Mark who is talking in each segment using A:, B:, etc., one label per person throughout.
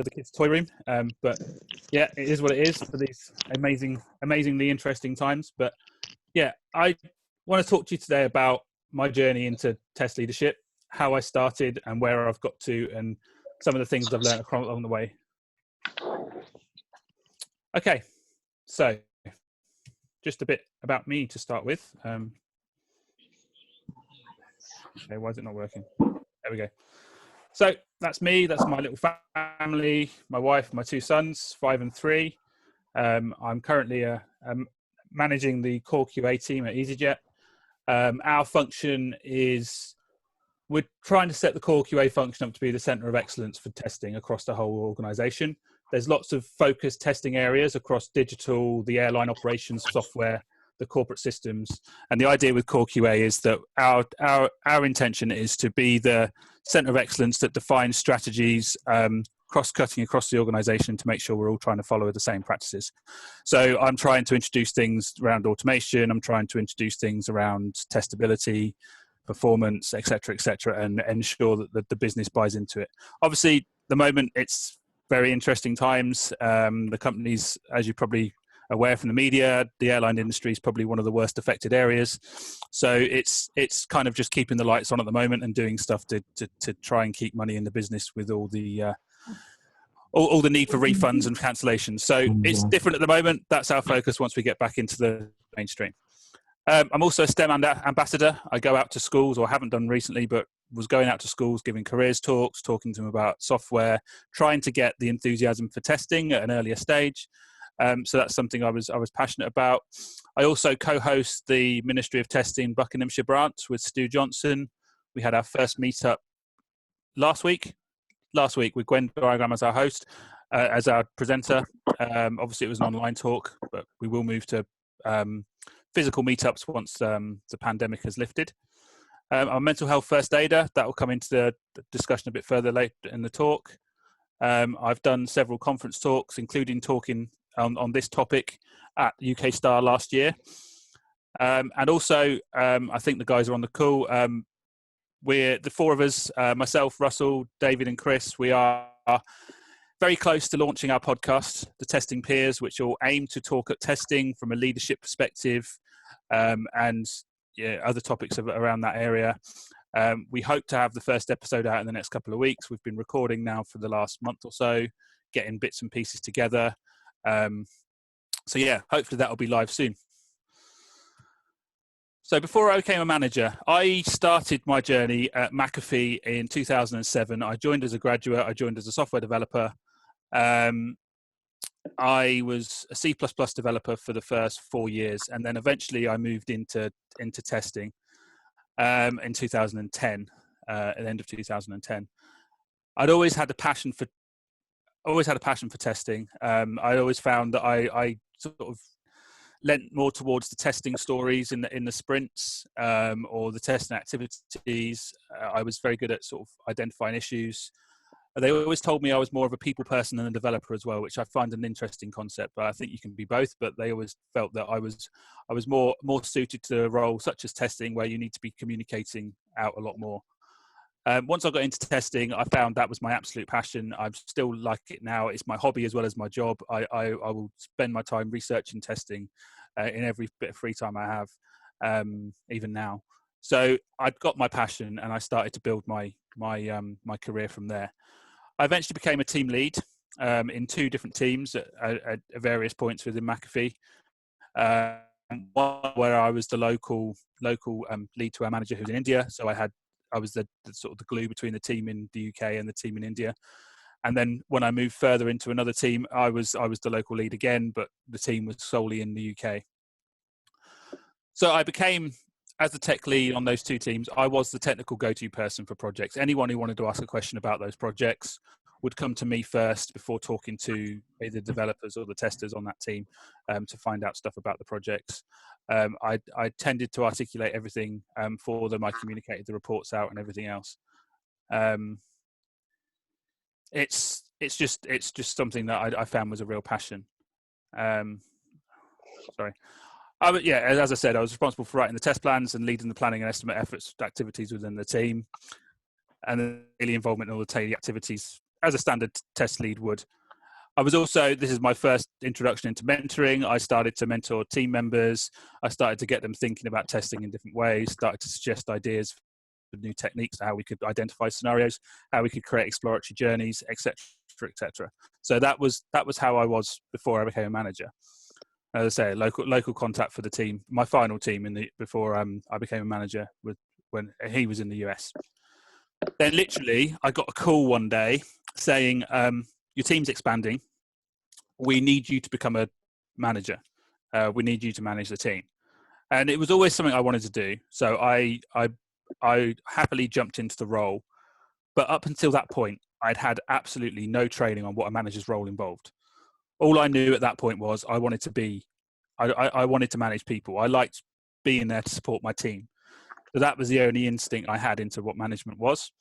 A: the kids' toy room. But yeah, it is what it is for these amazingly interesting times. But yeah, I want to talk to you today about my journey into test leadership, how I started and where I've got to, and some of the things I've learned along the way. Okay, so just a bit about me to start with. Okay, why is it not working? There we go. So that's me. That's my little family, my wife, my two sons, 5 and 3. I'm currently managing the Cork QA team at EasyJet. Our function is we're trying to set the Cork QA function up to be the centre of excellence for testing across the whole organisation. There's lots of focused testing areas across digital, the airline operations software, the corporate systems. And the idea with Core QA is that our intention is to be the centre of excellence that defines strategies, cross-cutting across the organisation to make sure we're all trying to follow the same practices. So I'm trying to introduce things around automation. I'm trying to introduce things around testability, performance, et cetera, and ensure that the business buys into it. Obviously, the moment it's very interesting times. The companies, as you probably aware from the media, the airline industry is probably one of the worst affected areas. So it's kind of just keeping the lights on at the moment and doing stuff to try and keep money in the business with all the need for refunds and cancellations. So it's different at the moment. That's our focus once we get back into the mainstream. I'm also a STEM ambassador. I go out to schools, or haven't done recently, but was going out to schools, giving careers talks, talking to them about software, trying to get the enthusiasm for testing at an earlier stage. So that's something I was passionate about. I also co-host the Ministry of Testing Buckinghamshire branch with Stu Johnson. We had our first meetup last week with Gwen Diagram as our host, as our presenter. Obviously, it was an online talk, but we will move to physical meetups once the pandemic has lifted. I'm a mental health first aider. That will come into the discussion a bit further later in the talk. I've done several conference talks, including talking on this topic at UK Star last year. And also, I think the guys are on the call. We're the four of us, myself, Russell, David and Chris, we are very close to launching our podcast, The Testing Peers, which will aim to talk at testing from a leadership perspective and other topics around that area. We hope to have the first episode out in the next couple of weeks. We've been recording now for the last month or so, getting bits and pieces together. So yeah, hopefully that will be live soon. So before I became a manager, I started my journey at McAfee in 2007. I joined as a graduate. I joined as a software developer. I was a C++ developer for the first 4 years, and then eventually I moved into testing in 2010, at the end of 2010. I'd always had a passion for testing. I always found that I sort of lent more towards the testing stories in the sprints or the testing activities. I was very good at sort of identifying issues. They always told me I was more of a people person than a developer as well, which I find an interesting concept. But I think you can be both. But they always felt that I was more suited to a role such as testing, where you need to be communicating out a lot more. Once I got into testing, I found that was my absolute passion. I still like it now. It's my hobby as well as my job. I will spend my time researching testing in every bit of free time I have, even now. So I got my passion, and I started to build my career from there. I eventually became a team lead in 2 different teams at various points within McAfee. One where I was the local lead to our manager who's in India. So I was the sort of the glue between the team in the UK and the team in India. And then when I moved further into another team, I was the local lead again, but the team was solely in the UK. So I became, as the tech lead on those 2 teams, I was the technical go-to person for projects. Anyone who wanted to ask a question about those projects would come to me first before talking to either the developers or the testers on that team to find out stuff about the projects. I tended to articulate everything for them. I communicated the reports out and everything else. It's just something that I found was a real passion. Sorry. As I said, I was responsible for writing the test plans and leading the planning and estimate efforts activities within the team, and the daily involvement in all the daily activities as a standard test lead would. I was also, this is my first introduction into mentoring. I started to mentor team members. I started to get them thinking about testing in different ways, started to suggest ideas for new techniques, how we could identify scenarios, how we could create exploratory journeys, etc., etc. So that was how I was before I became a manager. As I say, local contact for the team. My final team before I became a manager when he was in the US. Then literally, I got a call one day saying, your team's expanding. We need you to become a manager. We need you to manage the team. And it was always something I wanted to do. So I happily jumped into the role. But up until that point, I'd had absolutely no training on what a manager's role involved. All I knew at that point was I wanted to manage people. I liked being there to support my team. So that was the only instinct I had into what management was.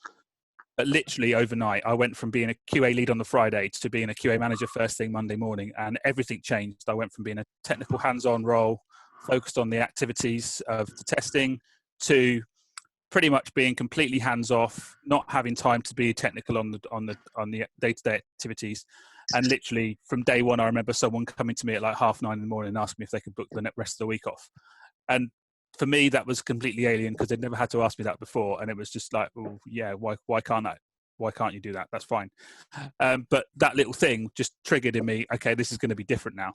A: But literally overnight, I went from being a QA lead on the Friday to being a QA manager first thing Monday morning, and everything changed. I went from being a technical hands-on role, focused on the activities of the testing, to pretty much being completely hands-off, not having time to be technical on the day-to-day activities. And literally from day one, I remember someone coming to me at like 9:30 in the morning and asking me if they could book the rest of the week off. And for me, that was completely alien because they'd never had to ask me that before. And it was just like, oh, yeah, why can't you do that? That's fine. But that little thing just triggered in me, okay, this is going to be different now.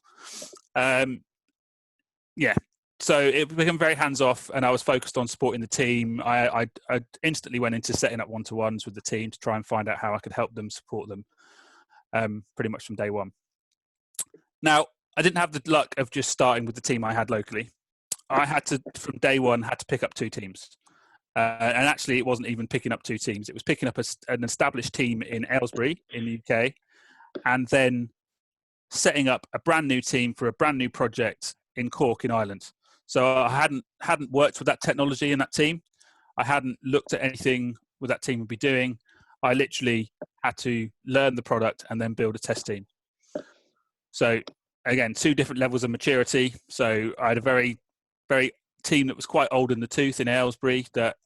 A: Yeah. So it became very hands-off, and I was focused on supporting the team. I instantly went into setting up one-to-ones with the team to try and find out how I could help them, support them, pretty much from day one. Now, I didn't have the luck of just starting with the team I had locally. I had to, from day one, pick up two teams. And actually, it wasn't even picking up two teams. It was picking up an established team in Aylesbury in the UK, and then setting up a brand new team for a brand new project in Cork in Ireland. So I hadn't worked with that technology in that team. I hadn't looked at anything what that team would be doing. I literally had to learn the product and then build a test team. So again, two different levels of maturity. So I had a very team that was quite old in the tooth in Aylesbury that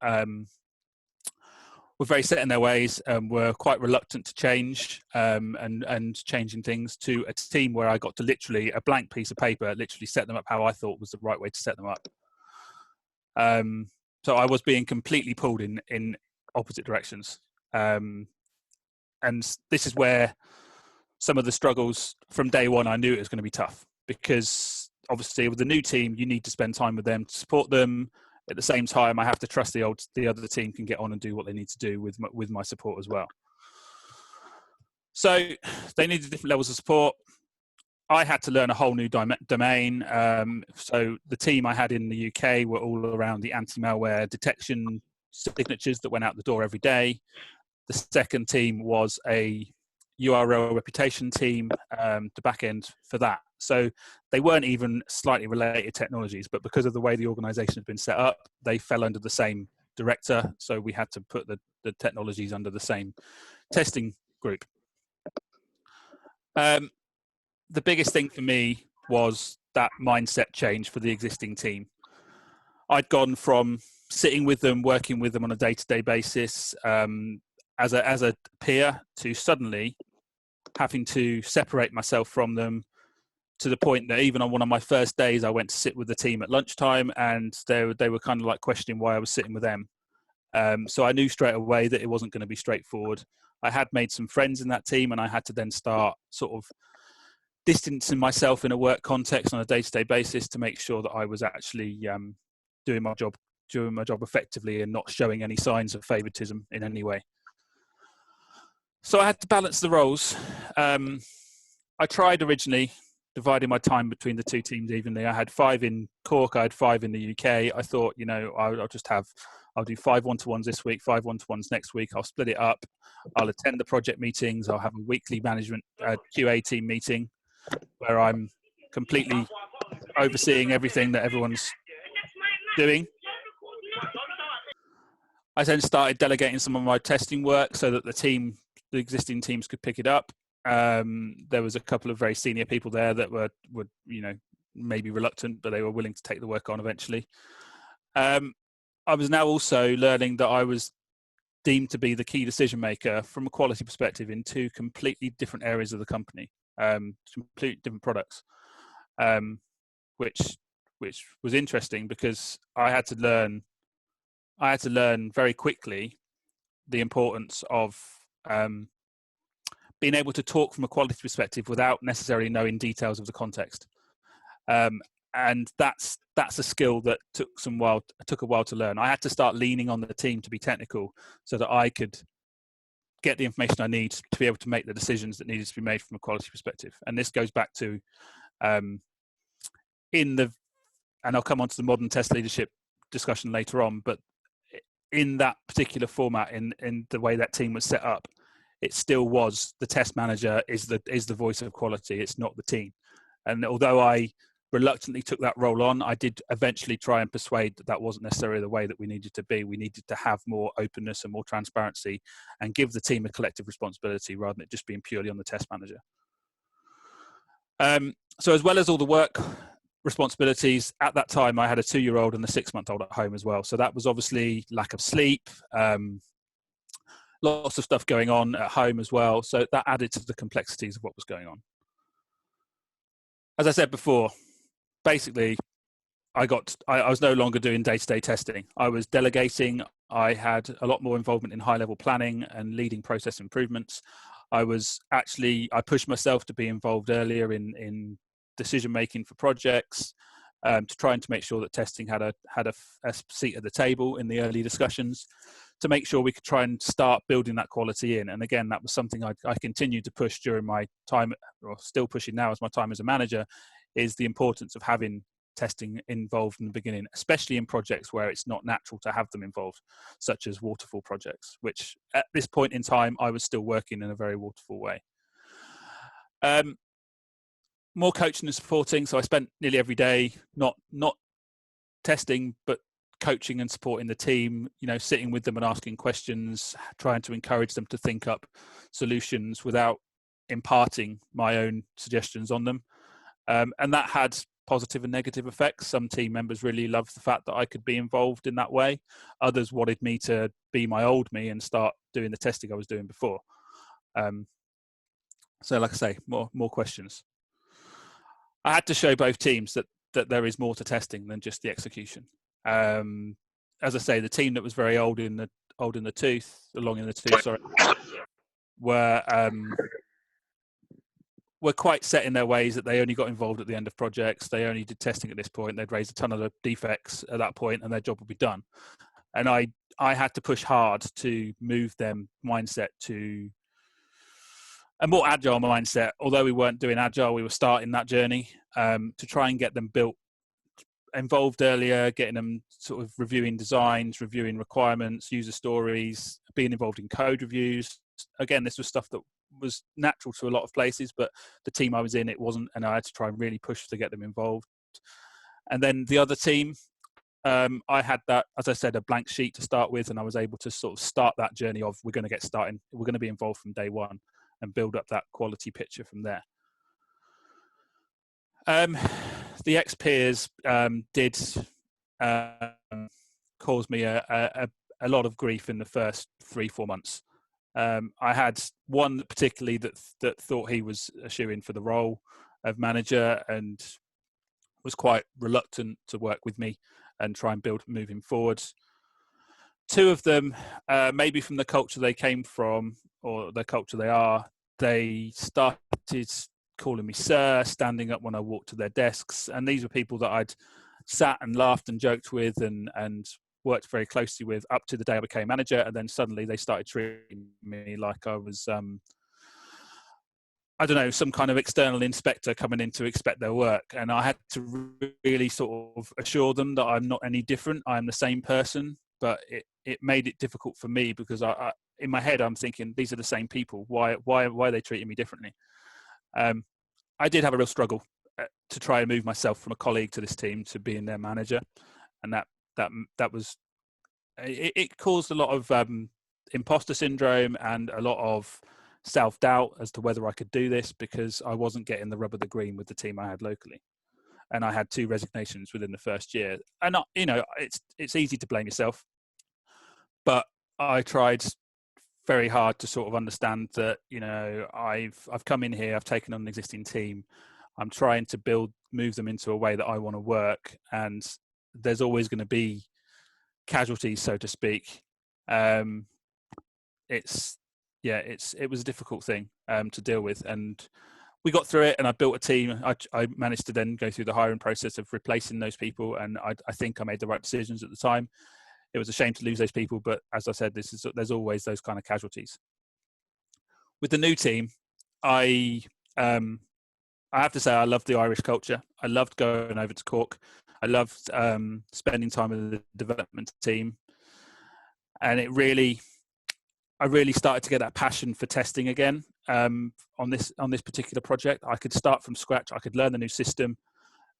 A: were very set in their ways, were quite reluctant to change and changing things, to a team where I got to literally a blank piece of paper, literally set them up how I thought was the right way to set them up. So I was being completely pulled in opposite directions. And this is where some of the struggles from day one, I knew it was going to be tough, because obviously with the new team, you need to spend time with them to support them. At the same time, I have to trust the other team can get on and do what they need to do with my support as well. So they needed different levels of support. I had to learn a whole new domain. So the team I had in the UK were all around the anti-malware detection signatures that went out the door every day. The second team was a URL reputation team, the back end for that. So they weren't even slightly related technologies, but because of the way the organization had been set up, they fell under the same director. So we had to put the technologies under the same testing group. The biggest thing for me was that mindset change for the existing team. I'd gone from sitting with them, working with them on a day-to-day basis as a peer, to suddenly having to separate myself from them, to the point that even on one of my first days, I went to sit with the team at lunchtime, and they were kind of like questioning why I was sitting with them. So I knew straight away that it wasn't going to be straightforward. I had made some friends in that team, and I had to then start sort of distancing myself in a work context on a day-to-day basis to make sure that I was actually doing my job effectively and not showing any signs of favoritism in any way. So I had to balance the roles. I tried originally dividing my time between the two teams evenly. I had 5 in Cork, I had 5 in the UK. I thought, I'll do 5 one-to-ones this week, 5 one-to-ones next week. I'll split it up. I'll attend the project meetings. I'll have a weekly management QA team meeting where I'm completely overseeing everything that everyone's doing. I then started delegating some of my testing work so that the existing teams could pick it up. There was a couple of very senior people there that were maybe reluctant, but they were willing to take the work on eventually. I was now also learning that I was deemed to be the key decision maker from a quality perspective in two completely different areas of the company, completely different products, which was interesting because I had to learn very quickly the importance of being able to talk from a quality perspective without necessarily knowing details of the context. And that's a skill that took a while to learn. I had to start leaning on the team to be technical so that I could get the information I need to be able to make the decisions that needed to be made from a quality perspective. And this goes back to and I'll come on to the modern test leadership discussion later on, but in that particular format, in the way that team was set up, it still was the test manager is the voice of quality. It's not the team. And although I reluctantly took that role on, I did eventually try and persuade that wasn't necessarily the way that we needed to be. We needed to have more openness and more transparency and give the team a collective responsibility rather than it just being purely on the test manager. So as well as all the work responsibilities, at that time I had a 2-year-old and a 6-month-old at home as well. So that was obviously lack of sleep, lots of stuff going on at home as well. So that added to the complexities of what was going on. As I said before, basically I was no longer doing day-to-day testing. I was delegating. I had a lot more involvement in high-level planning and leading process improvements. I pushed myself to be involved earlier in decision-making for projects, to try and to make sure that testing had a seat at the table in the early discussions, to make sure we could try and start building that quality in. And again, that was something I continued to push during my time, or still pushing now as my time as a manager, is the importance of having testing involved in the beginning, especially in projects where it's not natural to have them involved, such as waterfall projects, which at this point in time, I was still working in a very waterfall way. More coaching and supporting. So I spent nearly every day, not testing, but coaching and supporting the team, sitting with them and asking questions, trying to encourage them to think up solutions without imparting my own suggestions on them. And that had positive and negative effects. Some team members really loved the fact that I could be involved in that way. Others wanted me to be my old me and start doing the testing I was doing before. So like I say, more questions. I had to show both teams that there is more to testing than just the execution. As I say, the team that was very long in the tooth, were quite set in their ways, that they only got involved at the end of projects. They only did testing at this point. They'd raise a ton of the defects at that point and their job would be done. And I had to push hard to move them mindset to a more agile mindset. Although we weren't doing agile, we were starting that journey, to try and get them involved earlier, getting them sort of reviewing designs, reviewing requirements, user stories, being involved in code reviews. Again, this was stuff that was natural to a lot of places, but the team I was in, it wasn't, and I had to try and really push to get them involved. And then the other team, I had that, as I said, a blank sheet to start with, and I was able to sort of start that journey of we're going to get started, we're going to be involved from day one, and build up that quality picture from there. The ex-peers did cause me a lot of grief in the first 3-4 months. I had one particularly that thought he was a shoo-in for the role of manager and was quite reluctant to work with me and try and build moving forward. 2 of them, maybe from the culture they came from or the culture they are, they started calling me sir, standing up when I walked to their desks. And these were people that I'd sat and laughed and joked with and worked very closely with up to the day I became manager. And then suddenly they started treating me like I was, I don't know, some kind of external inspector coming in to inspect their work. And I had to really sort of assure them that I'm not any different. I'm the same person, but it made it difficult for me because I in my head, I'm thinking, these are the same people. Why are they treating me differently? I did have a real struggle to try and move myself from a colleague to this team to being their manager. And that was, it caused a lot of imposter syndrome and a lot of self-doubt as to whether I could do this, because I wasn't getting the rub of the green with the team I had locally. And I had 2 resignations within the first year. And, it's easy to blame yourself, but I tried very hard to sort of understand that, I've come in here, I've taken on an existing team. I'm trying to move them into a way that I want to work, and there's always going to be casualties, so to speak. It was a difficult thing to deal with, and we got through it, and I built a team. I managed to then go through the hiring process of replacing those people, and I think I made the right decisions at the time. It was a shame to lose those people, but as I said, there's always those kind of casualties. With the new team, I have to say I loved the Irish culture. I loved going over to Cork. I loved spending time with the development team, and I really started to get that passion for testing again. On this particular project, I could start from scratch. I could learn the new system.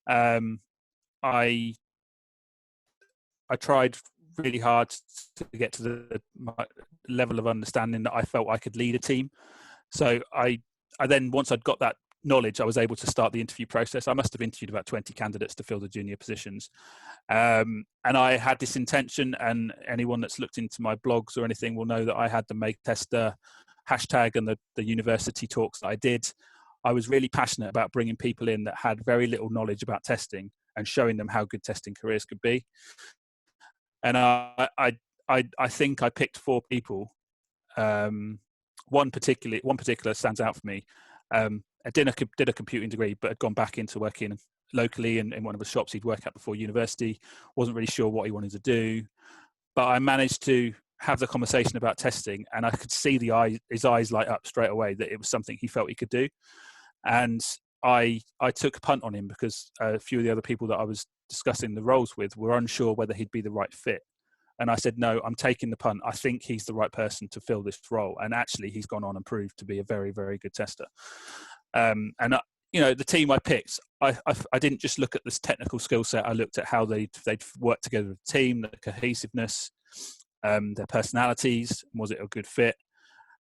A: I tried really hard to get to the level of understanding that I felt I could lead a team. So I then, once I'd got that knowledge, I was able to start the interview process. I must have interviewed about 20 candidates to fill the junior positions. And I had this intention, and anyone that's looked into my blogs or anything will know that I had the Make Tester hashtag and the university talks that I did. I was really passionate about bringing people in that had very little knowledge about testing and showing them how good testing careers could be. And I think I picked 4 people. One particular stands out for me. Did a computing degree, but had gone back into working locally in one of the shops he'd worked at before university. Wasn't really sure what he wanted to do, but I managed to have the conversation about testing, and I could see his eyes light up straight away that it was something he felt he could do. And I took a punt on him because a few of the other people that I was discussing the roles with were unsure whether he'd be the right fit. And I said, no, I'm taking the punt. I think he's the right person to fill this role. And actually, he's gone on and proved to be a very, very good tester. The team I picked, I didn't just look at this technical skill set. I looked at how they'd worked together as a team, the cohesiveness, their personalities. Was it a good fit?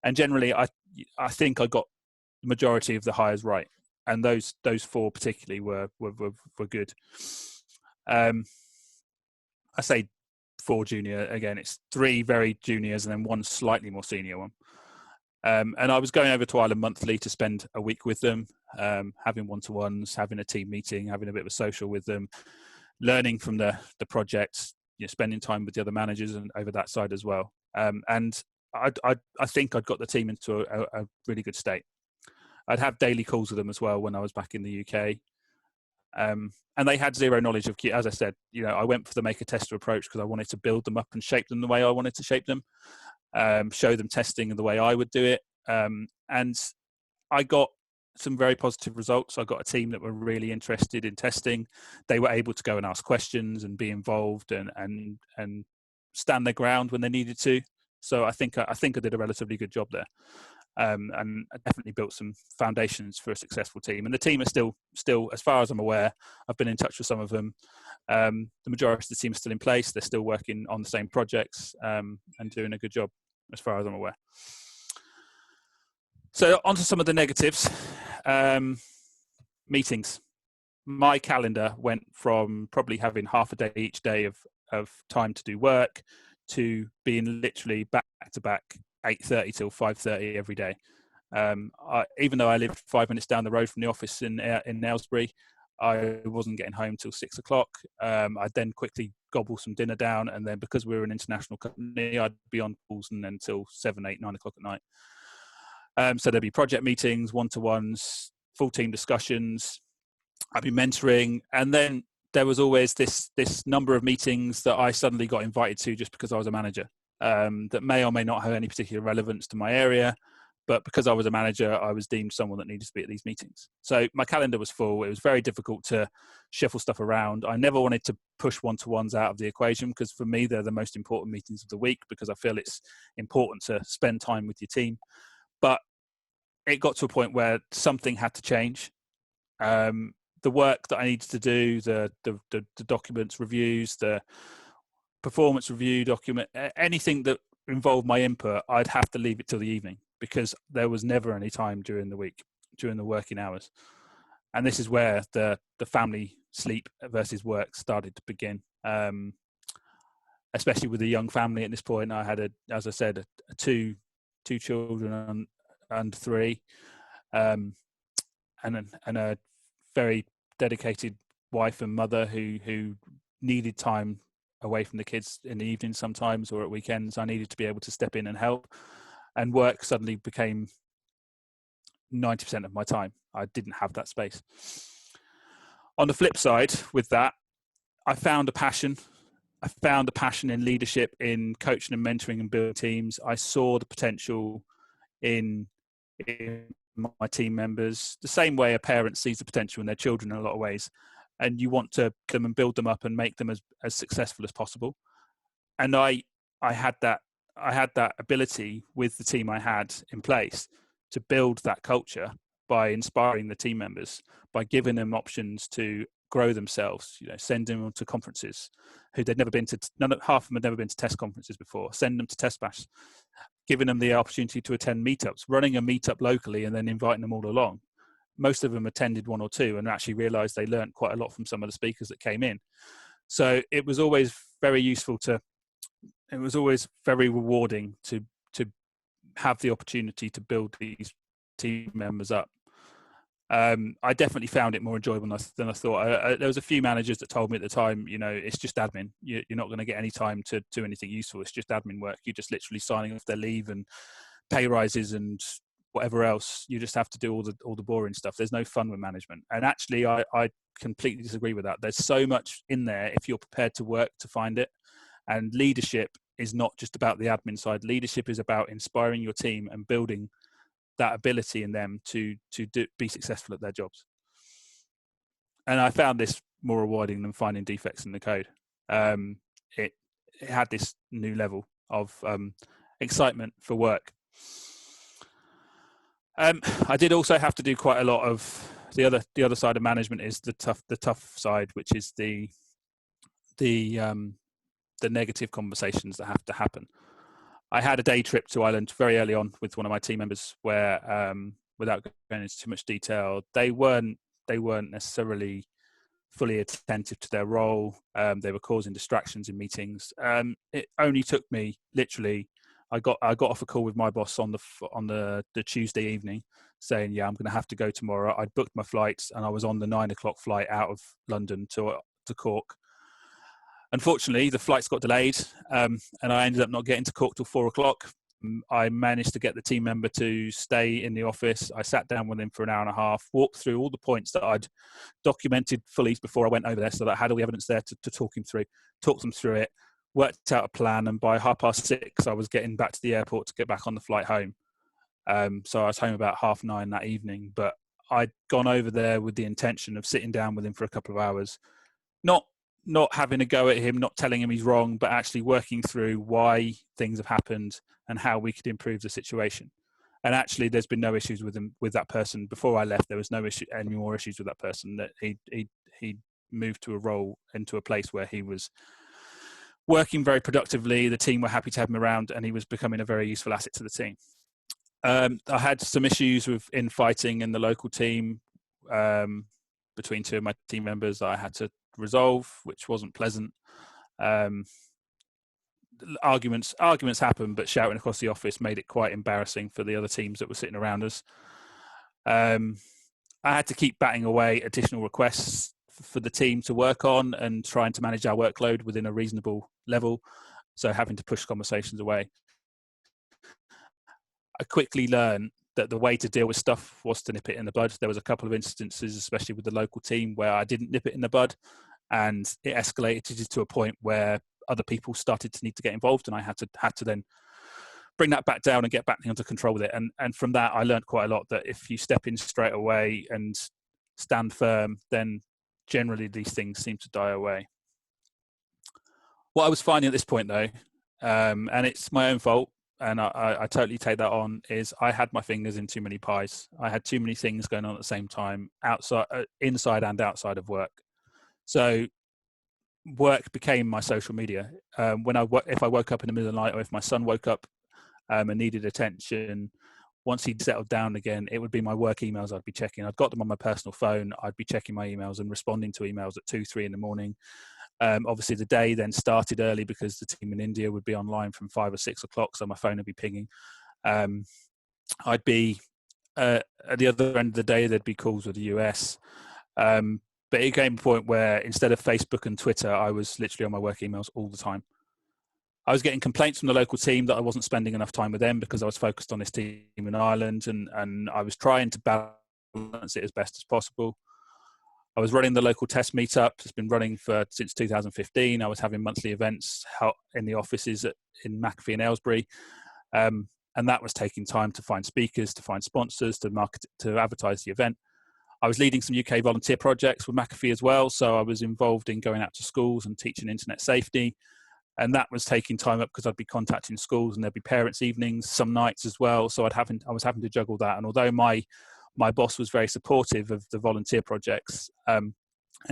A: And generally, I think I got the majority of the hires right. And those 4 particularly were good. I say 4 junior, again, it's 3 very juniors and then 1 slightly more senior one. And I was going over to Ireland monthly to spend a week with them, having one-to-ones, having a team meeting, having a bit of a social with them, learning from the projects, spending time with the other managers and over that side as well. And I think I'd got the team into a really good state. I'd have daily calls with them as well when I was back in the UK. And they had zero knowledge of, as I said, I went for the make a tester approach because I wanted to build them up and shape them the way I wanted to shape them, show them testing the way I would do it. And I got some very positive results. I got a team that were really interested in testing. They were able to go and ask questions and be involved and stand their ground when they needed to. So I think I did a relatively good job there. And I definitely built some foundations for a successful team. And the team is still, as far as I'm aware, I've been in touch with some of them. The majority of the team is still in place. They're still working on the same projects and doing a good job, as far as I'm aware. So on to some of the negatives. Meetings. My calendar went from probably having half a day each day of time to do work to being literally back to back 8:30 till 5:30 every day. Even though I lived 5 minutes down the road from the office in Aylesbury, I wasn't getting home till 6 o'clock. I'd then quickly gobble some dinner down, and then because we were an international company, I'd be on calls and then till 7, 8, 9 o'clock at night. So there'd be project meetings, one-to-ones, full team discussions. I'd be mentoring, and then there was always this number of meetings that I suddenly got invited to just because I was a manager. That may or may not have any particular relevance to my area, but because I was a manager, I was deemed someone that needed to be at these meetings. So my calendar was full. It was very difficult to shuffle stuff around. I never wanted to push one-to-ones out of the equation because for me, they're the most important meetings of the week because I feel it's important to spend time with your team. But it got to a point where something had to change. The work that I needed to do, the documents reviews, the performance review document, anything that involved my input, I'd have to leave it till the evening because there was never any time during the week, during the working hours. And this is where the family sleep versus work started to begin. And especially with a young family at this point. I had, as I said, two children and three, and a very dedicated wife and mother who needed time away from the kids in the evening sometimes, or at weekends. I needed to be able to step in and help, and work suddenly became 90% of my time. I didn't have that space. On the flip side, with that, I found a passion. I found a passion in leadership, in coaching and mentoring and building teams. I saw the potential in my team members, the same way a parent sees the potential in their children in a lot of ways. And you want to come and build them up and make them as successful as possible. And I had that ability with the team I had in place to build that culture by inspiring the team members, by giving them options to grow themselves, send them to conferences who they'd never been to. Half of them had never been to test conferences before. Send them to test bash, giving them the opportunity to attend meetups, running a meetup locally and then inviting them all along. Most of them attended one or two and actually realized they learned quite a lot from some of the speakers that came in. So it was always very useful it was always very rewarding to have the opportunity to build these team members up. I definitely found it more enjoyable than I thought. There was a few managers that told me at the time, it's just admin. You're not going to get any time to do anything useful. It's just admin work. You're just literally signing off their leave and pay rises and whatever else. You just have to do all the boring stuff. There's no fun with management. And actually, I completely disagree with that. There's so much in there if you're prepared to work to find it. And leadership is not just about the admin side. Leadership is about inspiring your team and building that ability in them to be successful at their jobs. And I found this more rewarding than finding defects in the code. It had this new level of excitement for work. I did also have to do quite a lot of the other side of management is the tough side, which is the negative conversations that have to happen. I had a day trip to Ireland very early on with one of my team members where, without going into too much detail, they weren't necessarily fully attentive to their role. They were causing distractions in meetings. It only took me literally. I got off a call with my boss on the Tuesday evening, saying, "Yeah, I'm going to have to go tomorrow." I'd booked my flights and I was on the 9 o'clock flight out of London to Cork. Unfortunately, the flights got delayed, and I ended up not getting to Cork till 4 o'clock. I managed to get the team member to stay in the office. I sat down with him for an hour and a half, walked through all the points that I'd documented fully before I went over there, so that I had all the evidence there to talk them through it, worked out a plan, and by 6:30, I was getting back to the airport to get back on the flight home. So I was home about 9:30 that evening, but I'd gone over there with the intention of sitting down with him for a couple of hours, not having a go at him, not telling him he's wrong, but actually working through why things have happened and how we could improve the situation. And actually, there's been no issues with that person. Before I left, there was any more issues with that person. That he moved to a role into a place where he was working very productively. The team were happy to have him around, and he was becoming a very useful asset to the team. I had some issues with infighting in the local team between two of my team members that I had to resolve, which wasn't pleasant. Arguments happen, but shouting across the office made it quite embarrassing for the other teams that were sitting around us. I had to keep batting away additional requests for the team to work on and trying to manage our workload within a reasonable level, so having to push conversations away. I quickly learned that the way to deal with stuff was to nip it in the bud. There was a couple of instances, especially with the local team, where I didn't nip it in the bud, and it escalated to a point where other people started to need to get involved, and I had to then bring that back down and get back under control with it. And from that, I learned quite a lot, that if you step in straight away and stand firm, then generally these things seem to die away. What I was finding at this point, though, and it's my own fault, and I totally take that on, is I had my fingers in too many pies. I had too many things going on at the same time, inside and outside of work. So work became my social media. If I woke up in the middle of the night, or if my son woke up and needed attention, once he'd settled down again, it would be my work emails I'd be checking. I'd got them on my personal phone. I'd be checking my emails and responding to emails at 2, 3 in the morning. Obviously, the day then started early because the team in India would be online from 5 or 6 o'clock, so my phone would be pinging. I'd be at the other end of the day, there'd be calls with the US. But it came to a point where instead of Facebook and Twitter, I was literally on my work emails all the time. I was getting complaints from the local team that I wasn't spending enough time with them because I was focused on this team in Ireland, and I was trying to balance it as best as possible. I was running the local test meetup. It's been running since 2015. I was having monthly events in the offices in McAfee and Aylesbury. And that was taking time to find speakers, to find sponsors, to market, to advertise the event. I was leading some UK volunteer projects with McAfee as well. So I was involved in going out to schools and teaching internet safety. And that was taking time up because I'd be contacting schools and there'd be parents' evenings some nights as well. So I was having to juggle that. And although my boss was very supportive of the volunteer projects, and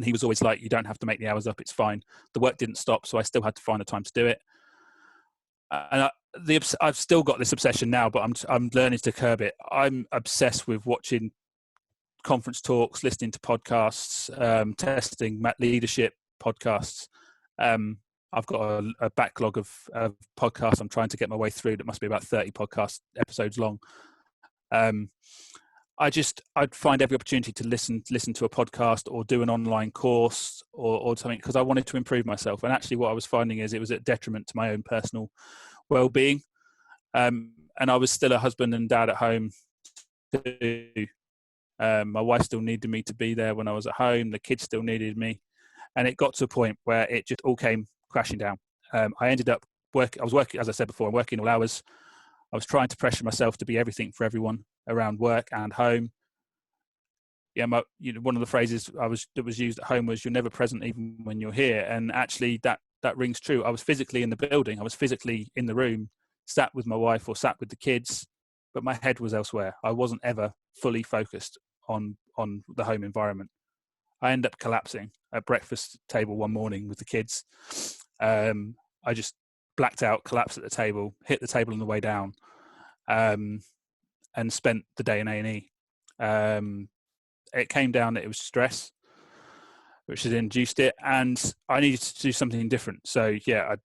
A: he was always like, you don't have to make the hours up, it's fine. The work didn't stop, so I still had to find the time to do it. And I've still got this obsession now, but I'm learning to curb it. I'm obsessed with watching conference talks, listening to podcasts, testing leadership podcasts. I've got a backlog of podcasts I'm trying to get my way through that must be about 30 podcast episodes long. I'd find every opportunity to listen to a podcast or do an online course or something because I wanted to improve myself. And actually what I was finding is it was at detriment to my own personal well-being. And I was still a husband and dad at home too. My wife still needed me to be there when I was at home. The kids still needed me. And it got to a point where it just all came crashing down. I ended up I was working, as I said before, I'm working all hours. I was trying to pressure myself to be everything for everyone around work and home. Yeah, one of the phrases that was used at home was, "You're never present even when you're here." And actually, that rings true. I was physically in the building. I was physically in the room, sat with my wife or sat with the kids, but my head was elsewhere. I wasn't ever fully focused on the home environment. I ended up collapsing at breakfast table one morning with the kids. I just blacked out, collapsed at the table, hit the table on the way down, and spent the day in A&E. It came down that it was stress, which had induced it, and I needed to do something different. So yeah,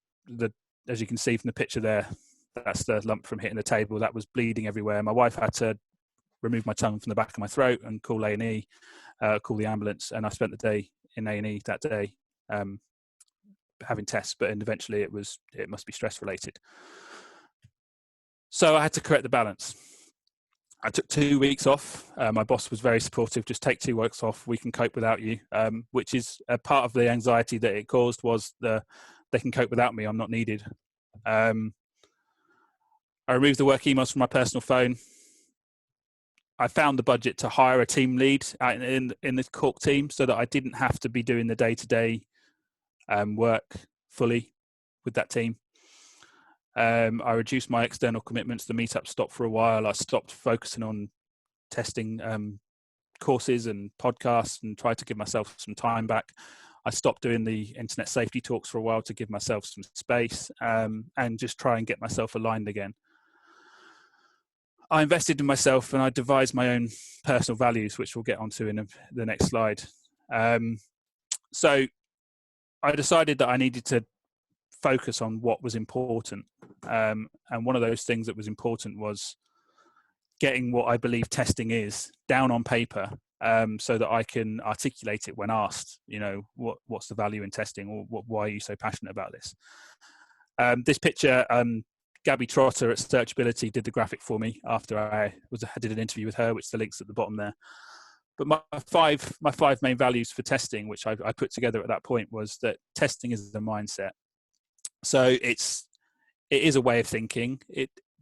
A: as you can see from the picture there, that's the lump from hitting the table. That was bleeding everywhere. My wife had to remove my tongue from the back of my throat and call A&E, call the ambulance, and I spent the day in A&E that day having tests, but eventually it must be stress related. So I had to correct the balance. I took 2 weeks off. My boss was very supportive. Just take 2 weeks off. We can cope without you, which is a part of the anxiety that it caused was they can cope without me. I'm not needed. I removed the work emails from my personal phone. I found the budget to hire a team lead in the Cork team so that I didn't have to be doing the day-to-day work fully with that team. I reduced my external commitments. The meetup stopped for a while. I stopped focusing on testing courses and podcasts and tried to give myself some time back. I stopped doing the internet safety talks for a while to give myself some space and just try and get myself aligned again. I invested in myself and I devised my own personal values, which we'll get onto in the next slide. So I decided that I needed to focus on what was important. And one of those things that was important was getting what I believe testing is down on paper so that I can articulate it when asked, what's the value in testing or why are you so passionate about this? This picture, Gabby Trotter at Searchability did the graphic for me after I did an interview with her, which the link's at the bottom there. But my five main values for testing, which I put together at that point, was that testing is a mindset. So it is a way of thinking.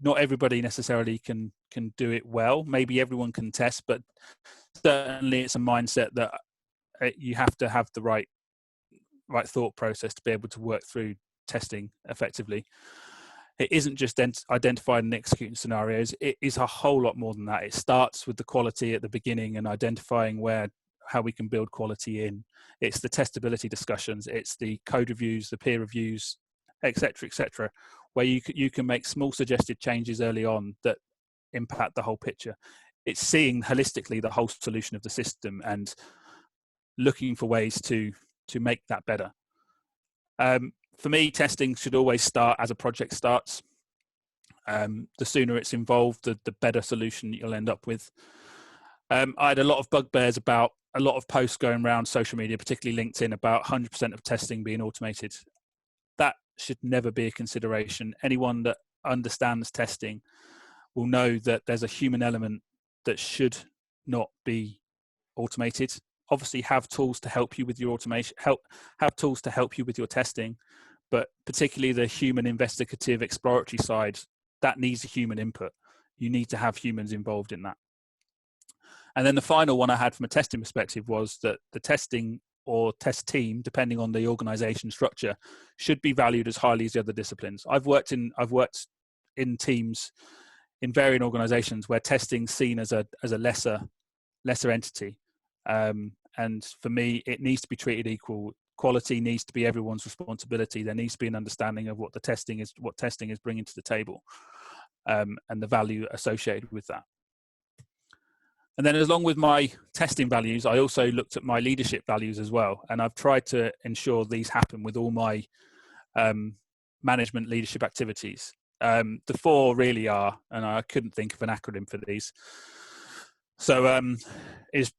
A: Not everybody necessarily can do it well. Maybe everyone can test, but certainly it's a mindset that you have to have the right thought process to be able to work through testing effectively. It isn't just identifying and executing scenarios. It is a whole lot more than that. It starts with the quality at the beginning and identifying how we can build quality in. It's the testability discussions. It's the code reviews, the peer reviews, etc., where you can make small suggested changes early on that impact the whole picture. It's seeing holistically the whole solution of the system and looking for ways to make that better. For me, testing should always start as a project starts. The sooner it's involved, the better solution you'll end up with. I had a lot of bugbears about a lot of posts going around social media, particularly LinkedIn, about 100% of testing being automated. That should never be a consideration. Anyone that understands testing will know that there's a human element that should not be automated. Obviously, have tools to help you with your automation, have tools to help you with your testing, but particularly the human investigative exploratory side, that needs a human input. You need to have humans involved in that. And then the final one I had from a testing perspective was that the testing or test team, depending on the organization structure, should be valued as highly as the other disciplines. I've worked in teams in varying organizations where testing's seen as a lesser entity. And for me, it needs to be treated equal. Quality needs to be everyone's responsibility. There needs to be an understanding of what testing is bringing to the table, and the value associated with that. And then along with my testing values, I also looked at my leadership values as well. And I've tried to ensure these happen with all my management leadership activities. The four really are, and I couldn't think of an acronym for these. So is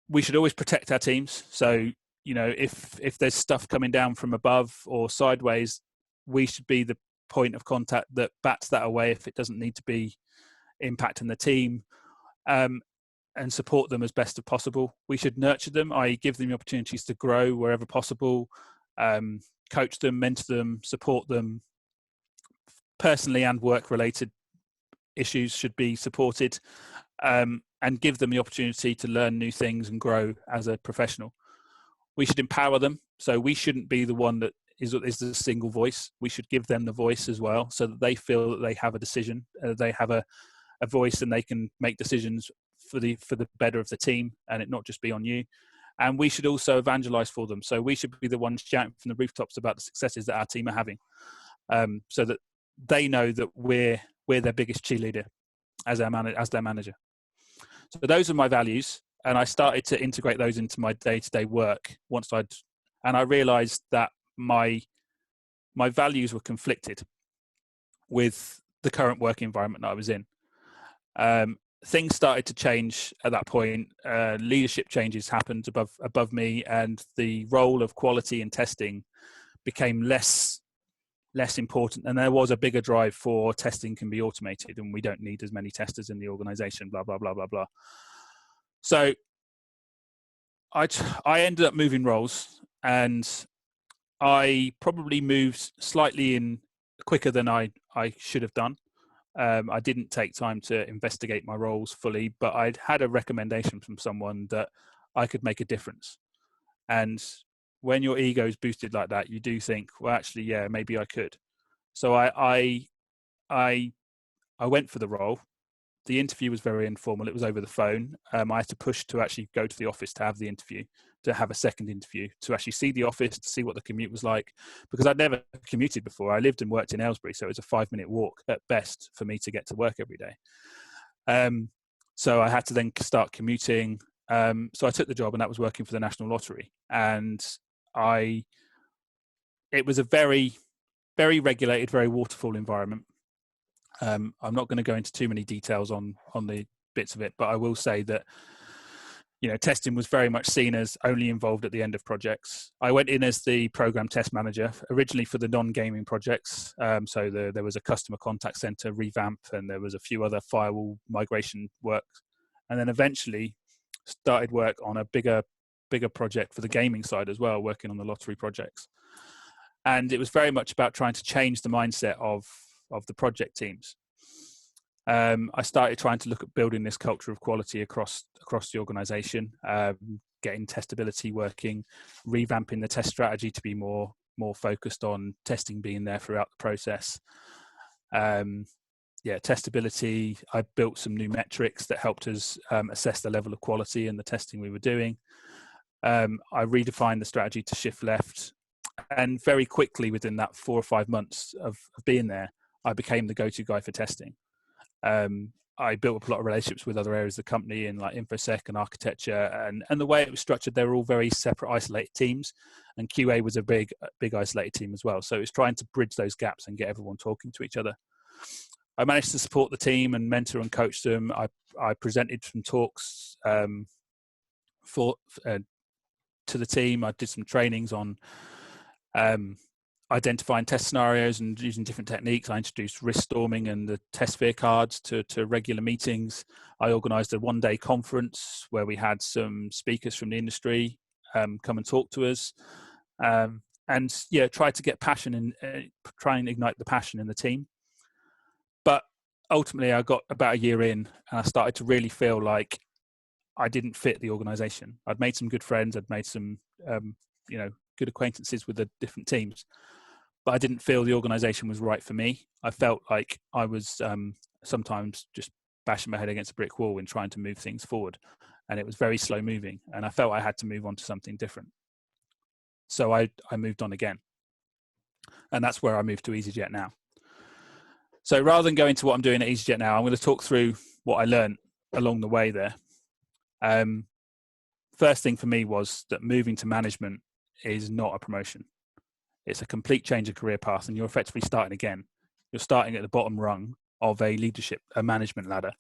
A: we should always protect our teams. So, you know, if there's stuff coming down from above or sideways, we should be the point of contact that bats that away if it doesn't need to be impacting the team. And support them as best as possible. We should nurture them, i.e. give them the opportunities to grow wherever possible, coach them, mentor them, support them. Personally and work-related issues should be supported, and give them the opportunity to learn new things and grow as a professional. We should empower them, so we shouldn't be the one that is the single voice. We should give them the voice as well, so that they feel that they have a decision, they have a voice, and they can make decisions for the better of the team, and it not just be on you. And we should also evangelize for them. So we should be the ones shouting from the rooftops about the successes that our team are having, so that they know that we're their biggest cheerleader as their manager. So those are my values, and I started to integrate those into my day-to-day work and I realized that my values were conflicted with the current work environment that I was in. Things started to change at that point. Leadership changes happened above me, and the role of quality and testing became less important. And there was a bigger drive for testing can be automated, and we don't need as many testers in the organization, blah, blah, blah, blah, blah. So I ended up moving roles, and I probably moved slightly in quicker than I should have done. I didn't take time to investigate my roles fully, but I'd had a recommendation from someone that I could make a difference. And when your ego is boosted like that, you do think, well, actually, yeah, maybe I could. So I went for the role. The interview was very informal. It was over the phone. I had to push to actually go to the office to have the interview, to have a second interview, to actually see the office, to see what the commute was like, because I'd never commuted before. I lived and worked in Aylesbury, so it was a 5-minute walk at best for me to get to work every day. So I had to then start commuting. So I took the job, and that was working for the National Lottery. And it was a very, very regulated, very waterfall environment. I'm not going to go into too many details on the bits of it, but I will say that, you know, testing was very much seen as only involved at the end of projects. I went in as the program test manager, originally for the non-gaming projects. So there was a customer contact center revamp, and there was a few other firewall migration work. And then eventually started work on a bigger project for the gaming side as well, working on the lottery projects. And it was very much about trying to change the mindset of the project teams. I started trying to look at building this culture of quality across the organization, getting testability working, revamping the test strategy to be more focused on testing being there throughout the process. Testability. I built some new metrics that helped us assess the level of quality in the testing we were doing. I redefined the strategy to shift left, and very quickly within that 4 or 5 months of being there, I became the go-to guy for testing. I built up a lot of relationships with other areas of the company in like infosec and architecture, and the way it was structured, they were all very separate, isolated teams, and QA was a big isolated team as well. So it was trying to bridge those gaps and get everyone talking to each other. I managed to support the team and mentor and coach them. I presented some talks for to the team. I did some trainings on identifying test scenarios and using different techniques. I introduced risk storming and the test sphere cards to regular meetings. I organised a one-day conference where we had some speakers from the industry come and talk to us, and yeah, try to get passion and try and ignite the passion in the team. But ultimately, I got about a year in, and I started to really feel like I didn't fit the organisation. I'd made some good friends. I'd made some, good acquaintances with the different teams, but I didn't feel the organisation was right for me. I felt like I was sometimes just bashing my head against a brick wall in trying to move things forward, and it was very slow moving, and I felt I had to move on to something different. So I moved on again, and that's where I moved to EasyJet now. So rather than go into what I'm doing at EasyJet now, I'm going to talk through what I learned along the way there. First thing for me was that moving to management is not a promotion. It's a complete change of career path, and you're effectively starting again. You're starting at the bottom rung of a management ladder.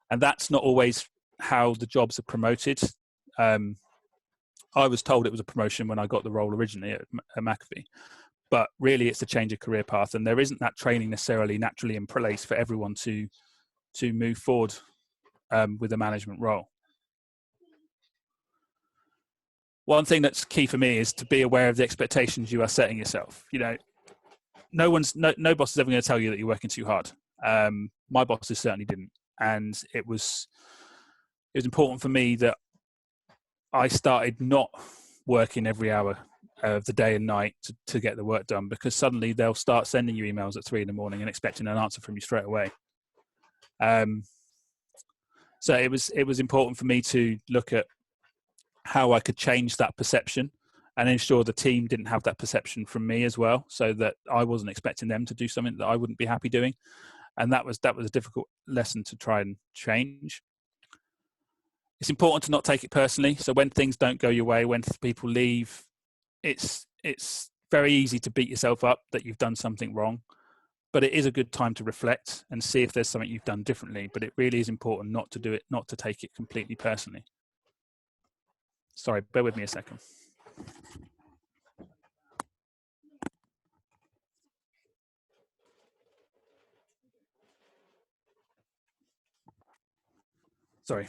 A: And that's not always how the jobs are promoted. I was told it was a promotion when I got the role originally at McAfee, but really it's a change of career path, and there isn't that training necessarily naturally in place for everyone to move forward with a management role. One thing that's key for me is to be aware of the expectations you are setting yourself. No boss is ever going to tell you that you're working too hard. My bosses certainly didn't, and it was important for me that I started not working every hour of the day and night to get the work done, because suddenly they'll start sending you emails at 3 a.m. and expecting an answer from you straight away. So it was important for me to look at how I could change that perception and ensure the team didn't have that perception from me as well, so that I wasn't expecting them to do something that I wouldn't be happy doing. And that was a difficult lesson to try and change. It's important to not take it personally. So when things don't go your way, when people leave, it's very easy to beat yourself up that you've done something wrong. But it is a good time to reflect and see if there's something you've done differently. But it really is important not to do it, not to take it completely personally. Sorry, bear with me a second. Sorry.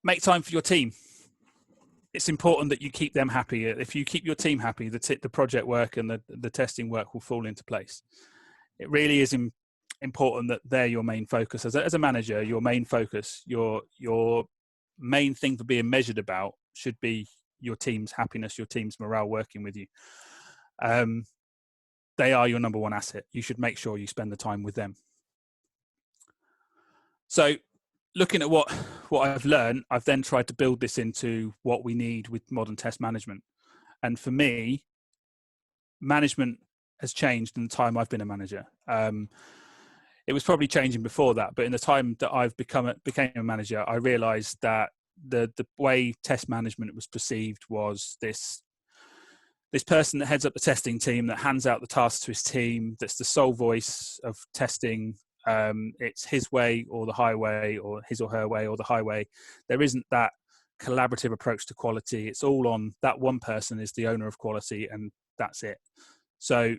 A: Make time for your team. It's important that you keep them happy. If you keep your team happy, the project work and the testing work will fall into place. It really is important that they're your main focus. As a manager, your main focus, your main thing for being measured about should be your team's happiness, your team's morale working with you. They are your number one asset. You should make sure you spend the time with them. So looking at what I've learned, I've then tried to build this into what we need with modern test management. And for me, management has changed in the time I've been a manager. It was probably changing before that, but in the time that I've became a manager, I realized that the way test management was perceived was this person that heads up the testing team, that hands out the tasks to his team, that's the sole voice of testing. It's his way or the highway, or his or her way or the highway. There isn't that collaborative approach to quality. It's all on that one person is the owner of quality, and that's it. So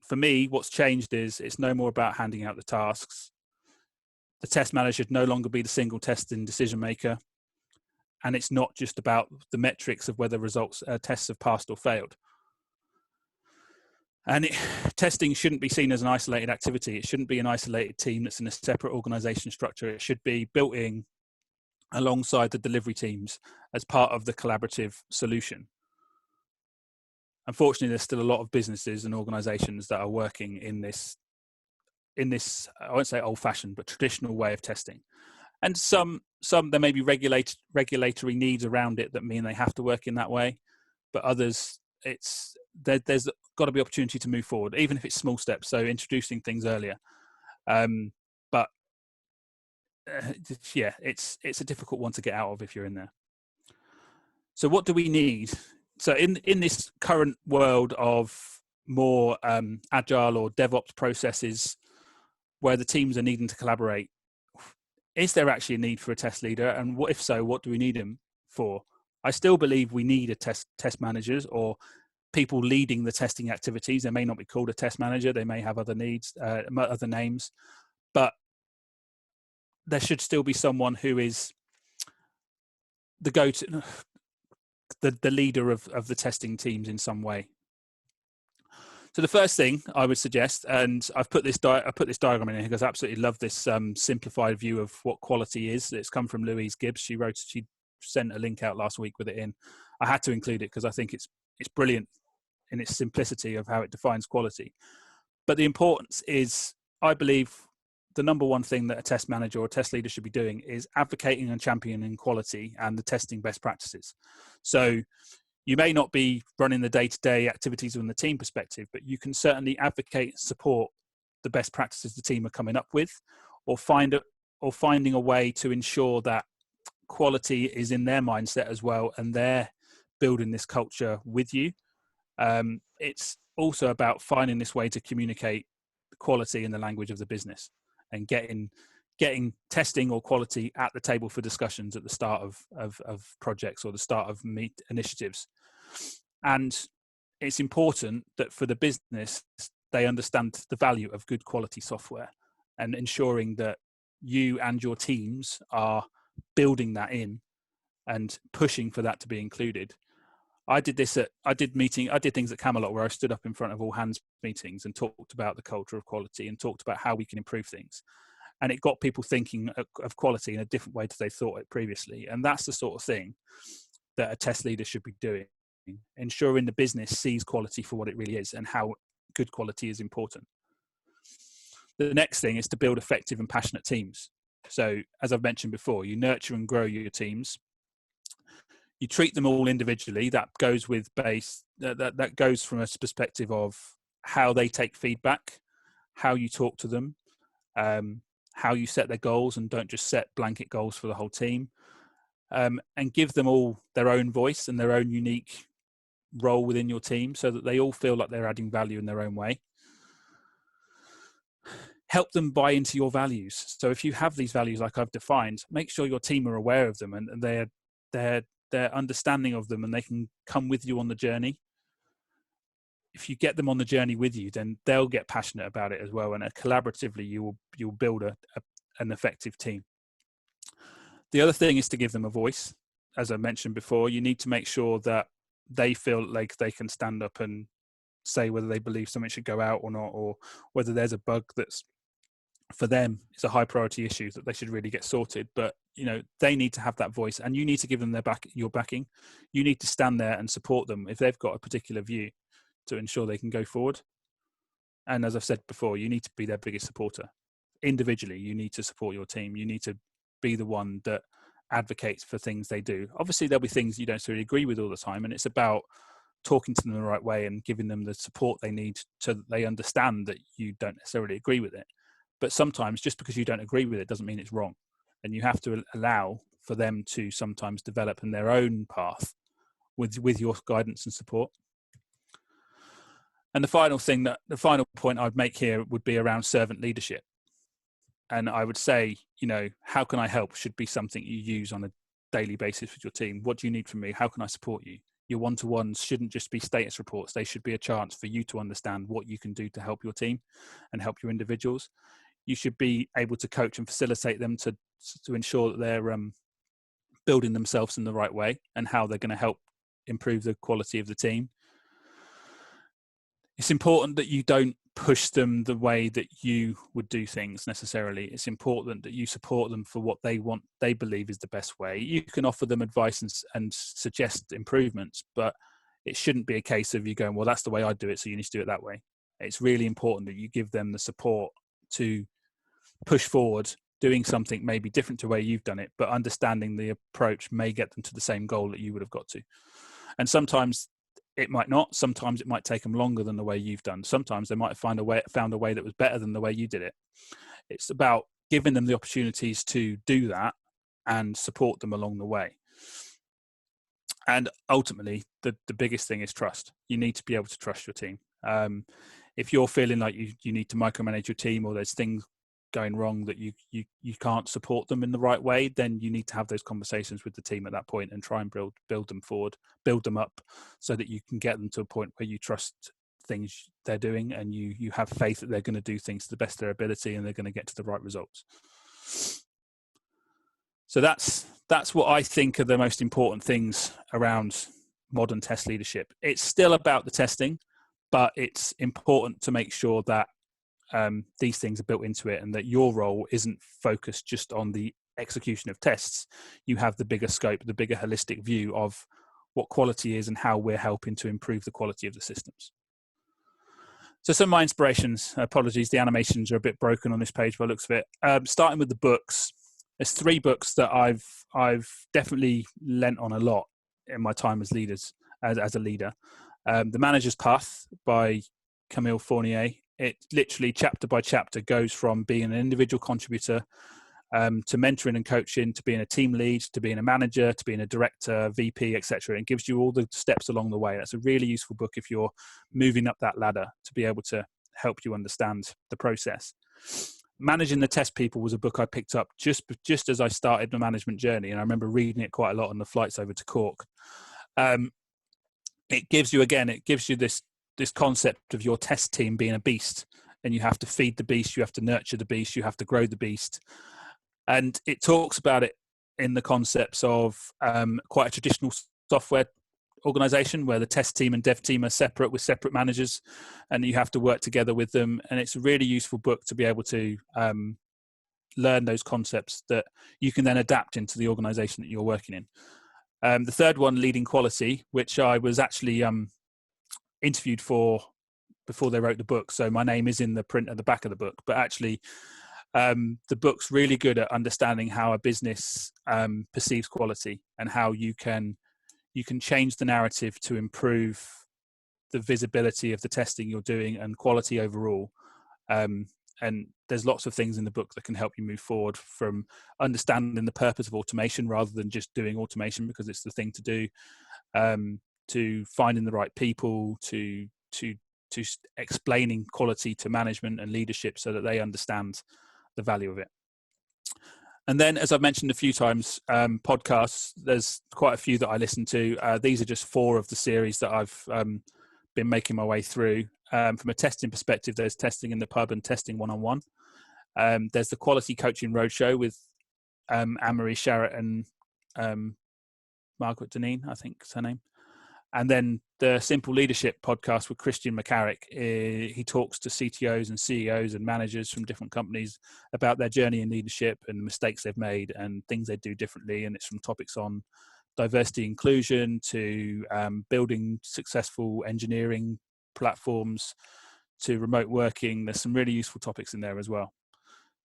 A: for me, what's changed is it's no more about handing out the tasks. The test manager should no longer be the single testing decision maker. And it's not just about the metrics of whether tests have passed or failed. And testing shouldn't be seen as an isolated activity. It shouldn't be an isolated team that's in a separate organization structure. It should be built in alongside the delivery teams as part of the collaborative solution. Unfortunately, there's still a lot of businesses and organizations that are working in this, I won't say old-fashioned, but traditional way of testing. And some there may be regulatory needs around it that mean they have to work in that way, but others, there's got to be opportunity to move forward, even if it's small steps. So introducing things earlier. But yeah, it's a difficult one to get out of if you're in there. So what do we need? So in this current world of more agile or DevOps processes where the teams are needing to collaborate, is there actually a need for a test leader? And if so, what do we need him for? I still believe we need a test managers or people leading the testing activities. They may not be called a test manager. They may have other needs, other names, but there should still be someone who is the go-to, the leader of the testing teams in some way. So the first thing I would suggest, and I've put this diagram in here because I absolutely love this simplified view of what quality is. It's come from Louise Gibbs. She sent a link out last week with it in. I had to include it because I think it's brilliant in its simplicity of how it defines quality. But the importance is, I believe, the number one thing that a test manager or a test leader should be doing is advocating and championing quality and the testing best practices. So you may not be running the day-to-day activities from the team perspective, but you can certainly advocate and support the best practices the team are coming up with, or finding a way to ensure that quality is in their mindset as well, and they're building this culture with you. It's also about finding this way to communicate quality in the language of the business and getting testing or quality at the table for discussions at the start of projects or the start of initiatives. And it's important that for the business, they understand the value of good quality software and ensuring that you and your teams are building that in and pushing for that to be included. I did things at Camelot where I stood up in front of all hands meetings and talked about the culture of quality and talked about how we can improve things. And it got people thinking of quality in a different way to they thought it previously. And that's the sort of thing that a test leader should be doing, ensuring the business sees quality for what it really is and how good quality is important. The next thing is to build effective and passionate teams. So as I've mentioned before, you nurture and grow your teams. You treat them all individually. That goes with that goes from a perspective of how they take feedback, how you talk to them, how you set their goals and don't just set blanket goals for the whole team, and give them all their own voice and their own unique role within your team so that they all feel like they're adding value in their own way. Help them buy into your values. So if you have these values like I've defined, make sure your team are aware of them and they're understanding of them and they can come with you on the journey. If you get them on the journey with you, then they'll get passionate about it as well. And collaboratively, you'll build an effective team. The other thing is to give them a voice. As I mentioned before, you need to make sure that they feel like they can stand up and say whether they believe something should go out or not, or whether there's a bug that's for them it's a high priority issue that they should really get sorted. But they need to have that voice, and you need to give them your backing. You need to stand there and support them if they've got a particular view to ensure they can go forward. And as I've said before, you need to be their biggest supporter. Individually, you need to support your team. You need to be the one that advocates for things they do. Obviously, there'll be things you don't necessarily agree with all the time, and it's about talking to them the right way and giving them the support they need so that they understand that you don't necessarily agree with it. But sometimes just because you don't agree with it doesn't mean it's wrong. And you have to allow for them to sometimes develop in their own path with your guidance and support. And the final point I'd make here would be around servant leadership. And I would say, how can I help should be something you use on a daily basis with your team. What do you need from me? How can I support you? Your one-to-ones shouldn't just be status reports. They should be a chance for you to understand what you can do to help your team and help your individuals. You should be able to coach and facilitate them to ensure that they're building themselves in the right way and how they're going to help improve the quality of the team. It's important that you don't push them the way that you would do things necessarily. It's important that you support them for what they want, they believe is the best way. You can offer them advice and suggest improvements, but it shouldn't be a case of you going, well, that's the way I do it, so you need to do it that way. It's really important that you give them the support to push forward, doing something maybe different to the way you've done it, but understanding the approach may get them to the same goal that you would have got to. And sometimes it might not. Sometimes it might take them longer than the way you've done. Sometimes they might have found a way that was better than the way you did it. It's about giving them the opportunities to do that and support them along the way. And ultimately, the biggest thing is trust. You need to be able to trust your team. If you're feeling like you need to micromanage your team, or there's things going wrong that you can't support them in the right way, then you need to have those conversations with the team at that point and try and build them forward, build them up, so that you can get them to a point where you trust things they're doing, and you have faith that they're going to do things to the best of their ability, and they're going to get to the right results. So that's what I think are the most important things around modern test leadership. It's still about the testing, but it's important to make sure that these things are built into it, and that your role isn't focused just on the execution of tests. You have the bigger scope, the bigger holistic view of what quality is and how we're helping to improve the quality of the systems. So some of my inspirations, apologies, the animations are a bit broken on this page by the looks of it. Starting with the books, there's 3 books that I've definitely lent on a lot in my time as a leader. The Manager's Path by Camille Fournier. It literally chapter by chapter goes from being an individual contributor to mentoring and coaching, to being a team lead, to being a manager, to being a director, VP, etc. It gives you all the steps along the way. That's a really useful book if you're moving up that ladder, to be able to help you understand the process. Managing the Test People was a book I picked up just as I started the management journey, and I remember reading it quite a lot on the flights over to Cork. It gives you this concept of your test team being a beast, and you have to feed the beast, you have to nurture the beast, you have to grow the beast. And it talks about it in the concepts of quite a traditional software organization, where the test team and dev team are separate with separate managers, and you have to work together with them. And it's a really useful book to be able to learn those concepts that you can then adapt into the organization that you're working in. The third one, Leading Quality, which I was actually interviewed for before they wrote the book, so my name is in the print at the back of the book. But actually, the book's really good at understanding how a business perceives quality, and how you can change the narrative to improve the visibility of the testing you're doing and quality overall. And there's lots of things in the book that can help you move forward, from understanding the purpose of automation rather than just doing automation because it's the thing to do, to finding the right people, to explaining quality to management and leadership so that they understand the value of it. And then, as I've mentioned a few times, podcasts, there's quite a few that I listen to. These are just 4 of the series that I've been making my way through. From a testing perspective, there's Testing in the Pub and Testing 101. There's the Quality Coaching Roadshow with Anne-Marie Sharrett and Margaret Deneen, I think is her name. And then the Simple Leadership podcast with Christian McCarrick. He talks to CTOs and CEOs and managers from different companies about their journey in leadership and the mistakes they've made and things they do differently. And it's from topics on diversity, inclusion, to building successful engineering platforms, to remote working. There's some really useful topics in there as well.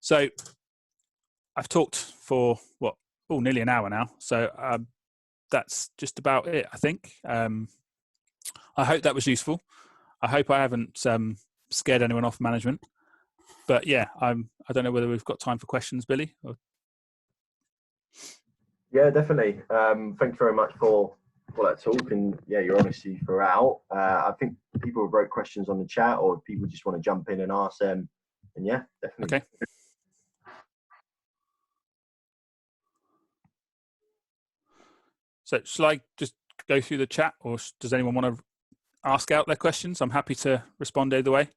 A: So I've talked for nearly an hour now. So that's just about it, I think. I hope that was useful. I hope I haven't scared anyone off management. But yeah, I don't know whether we've got time for questions, Billy.
B: Yeah, definitely. Thanks very much for that talk, and your honesty throughout. I think people wrote questions on the chat, or people just want to jump in and ask them. And yeah, definitely.
A: Okay. So shall I just go through the chat, or does anyone want to ask out their questions? I'm happy to respond either way.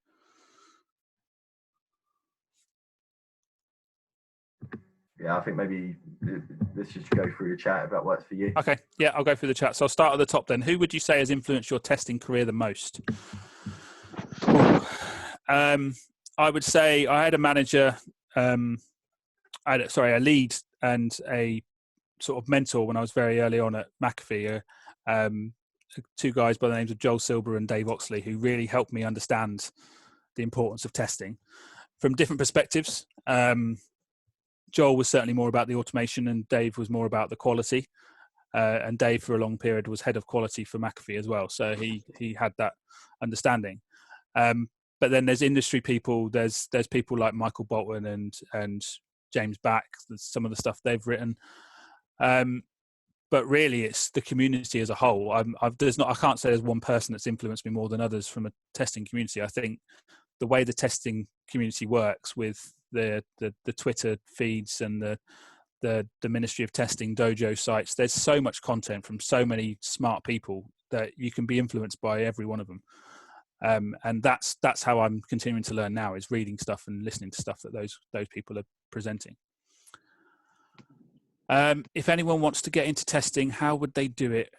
B: Yeah, I think maybe let's just go through the chat if that works for you.
A: Okay, yeah, I'll go through the chat. So I'll start at the top then. Who would you say has influenced your testing career the most? I would say I had a manager, a lead and a sort of mentor when I was very early on at McAfee. 2 guys by the names of Joel Silber and Dave Oxley, who really helped me understand the importance of testing from different perspectives. Joel was certainly more about the automation, and Dave was more about the quality. And Dave, for a long period, was head of quality for McAfee as well. So he had that understanding. but then there's industry people. There's people like Michael Bolton and James Back. Some of the stuff they've written. But really, it's the community as a whole. I can't say there's one person that's influenced me more than others from a testing community. I think the way the testing community works with the Twitter feeds and the Ministry of Testing dojo sites, there's so much content from so many smart people that you can be influenced by every one of them. And that's how I'm continuing to learn now, is reading stuff and listening to stuff that those people are presenting. If anyone wants to get into testing, how would they do it?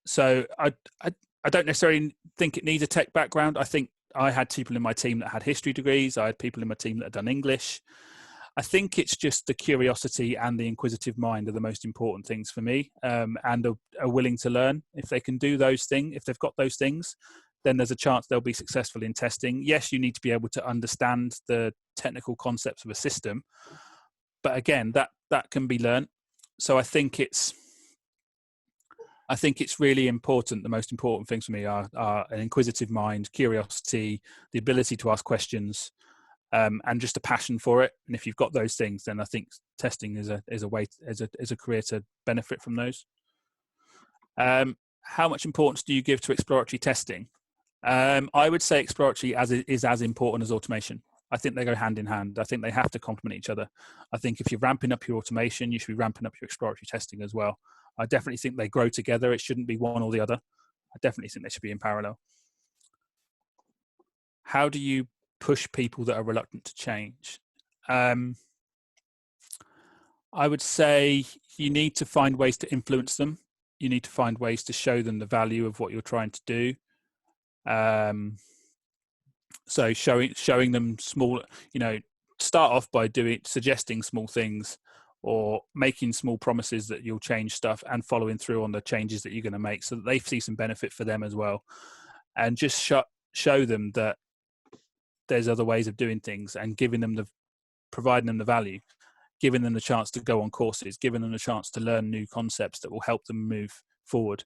A: So I don't necessarily think it needs a tech background. I think I had people in my team that had history degrees. I had people in my team that had done English. I think it's just the curiosity and the inquisitive mind are the most important things for me, and are willing to learn. If they can do those things, if they've got those things, then there's a chance they'll be successful in testing. Yes, you need to be able to understand the technical concepts of a system, but again, that can be learned. So I think it's really important. The most important things for me are an inquisitive mind, curiosity, the ability to ask questions, and just a passion for it. And if you've got those things, then I think testing is a career to benefit from those. How much importance do you give to exploratory testing? I would say exploratory is as important as automation. I think they go hand in hand. I think they have to complement each other. I think if you're ramping up your automation, you should be ramping up your exploratory testing as well. I definitely think they grow together. It shouldn't be one or the other. I definitely think they should be in parallel. How do you push people that are reluctant to change? I would say you need to find ways to influence them. You need to find ways to show them the value of what you're trying to do. So showing them small, start off by suggesting small things or making small promises that you'll change stuff and following through on the changes that you're going to make so that they see some benefit for them as well. And just show them that there's other ways of doing things, and providing them the value, giving them the chance to go on courses, giving them the chance to learn new concepts that will help them move forward.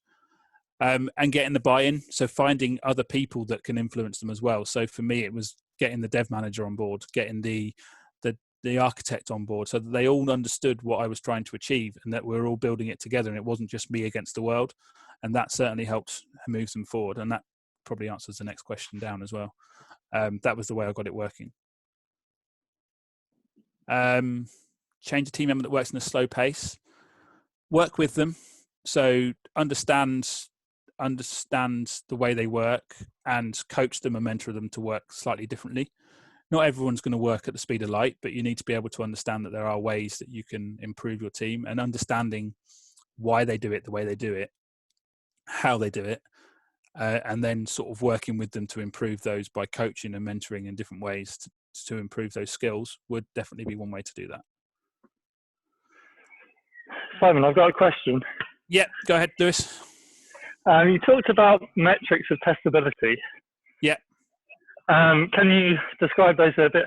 A: And getting the buy-in, so finding other people that can influence them as well. So for me, it was getting the dev manager on board, getting the architect on board, so that they all understood what I was trying to achieve and that we're all building it together, and it wasn't just me against the world. And that certainly helps move them forward. And that probably answers the next question down as well. That was the way I got it working. Change a team member that works in a slow pace. Work with them, so understand the way they work and coach them and mentor them to work slightly differently. Not everyone's going to work at the speed of light, but you need to be able to understand that there are ways that you can improve your team, and understanding why they do it the way they do it, how they do it, and then sort of working with them to improve those by coaching and mentoring in different ways to improve those skills would definitely be one way to do that.
C: Simon, I've got a question.
A: Yeah, go ahead, Lewis.
C: You talked about metrics of testability.
A: Yeah.
C: Can you describe those in a bit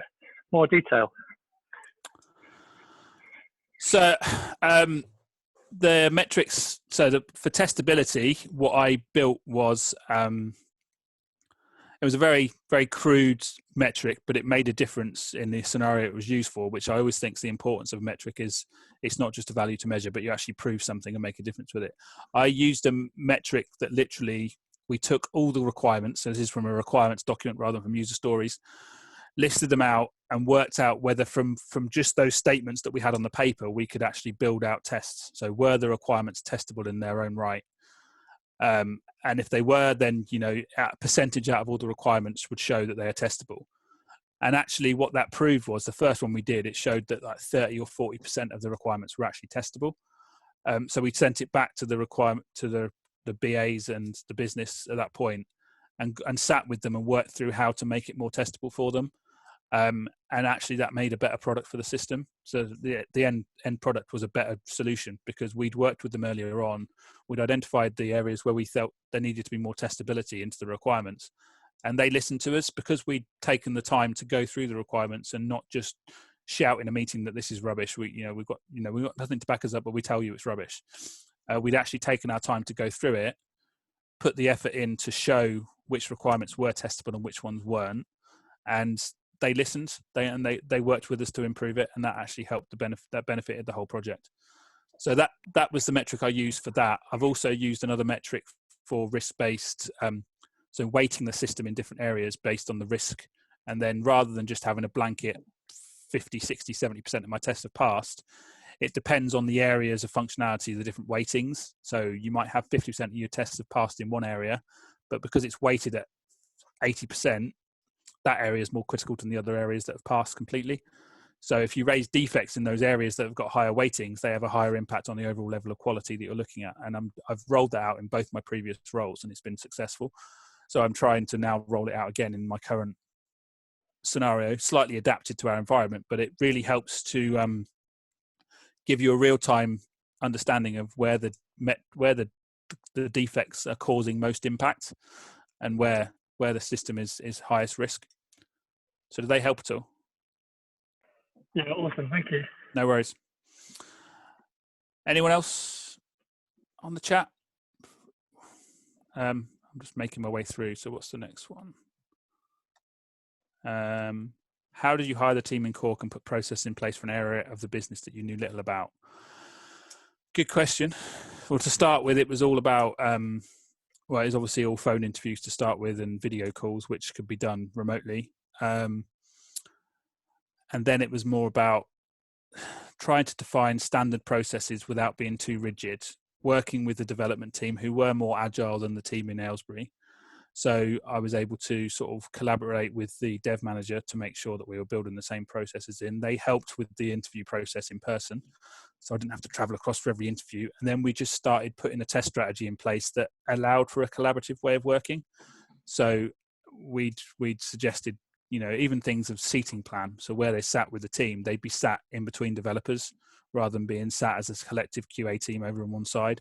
C: more detail?
A: So the metrics, for testability, what I built was, it was a very, very crude metric, but it made a difference in the scenario it was used for, which I always think is the importance of a metric is it's not just a value to measure, but you actually prove something and make a difference with it. I used a metric that literally, we took all the requirements, so this is from a requirements document rather than from user stories, listed them out and worked out whether from just those statements that we had on the paper, we could actually build out tests. So were the requirements testable in their own right? And if they were, then, a percentage out of all the requirements would show that they are testable. And actually what that proved was the first one we did, it showed that like 30 or 40% of the requirements were actually testable. So we sent it back to the BAs and the business at that point and sat with them and worked through how to make it more testable for them. And actually that made a better product for the system. So the end product was a better solution because we'd worked with them earlier on. We'd identified the areas where we felt there needed to be more testability into the requirements. And they listened to us because we'd taken the time to go through the requirements and not just shout in a meeting that this is rubbish. We've got nothing to back us up, but we tell you it's rubbish. We'd actually taken our time to go through it, put the effort in to show which requirements were testable and which ones weren't, and they listened. They worked with us to improve it, and that actually helped that benefited the whole project. So that was the metric I used for that. I've also used another metric for risk-based, so weighting the system in different areas based on the risk, and then rather than just having a blanket 50, 60, 70% of my tests have passed, it depends on the areas of functionality, the different weightings. So you might have 50% of your tests have passed in one area, but because it's weighted at 80%, that area is more critical than the other areas that have passed completely. So if you raise defects in those areas that have got higher weightings, they have a higher impact on the overall level of quality that you're looking at. And I've rolled that out in both my previous roles, and it's been successful. So I'm trying to now roll it out again in my current scenario, slightly adapted to our environment, but it really helps to give you a real-time understanding of where the defects are causing most impact and where the system is highest risk. So do they help at all?
C: Yeah, awesome. Thank you.
A: No worries. Anyone else on the chat? I'm just making my way through. So what's the next one? How did you hire the team in Cork and put process in place for an area of the business that you knew little about? Good question. Well, to start with, it was all about, well, it's obviously all phone interviews to start with and video calls, which could be done remotely. And then it was more about trying to define standard processes without being too rigid, working with the development team who were more agile than the team in Aylesbury. So I was able to sort of collaborate with the dev manager to make sure that we were building the same processes in. They helped with the interview process in person, so I didn't have to travel across for every interview. And then we just started putting a test strategy in place that allowed for a collaborative way of working. So we'd suggested, even things of seating plan. So where they sat with the team, they'd be sat in between developers rather than being sat as a collective QA team over on one side.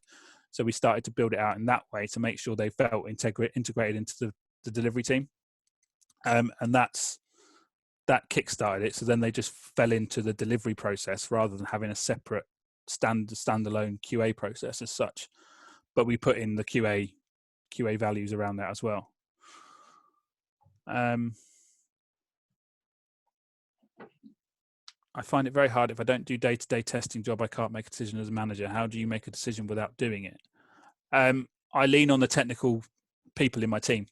A: So we started to build it out in that way to make sure they felt integrated into the delivery team. And that kickstarted it. So then they just fell into the delivery process rather than having a separate standalone QA process as such. But we put in the QA values around that as well. I find it very hard if I don't do day-to-day testing job, I can't make a decision as a manager. How do you make a decision without doing it? I lean on the technical people in my team.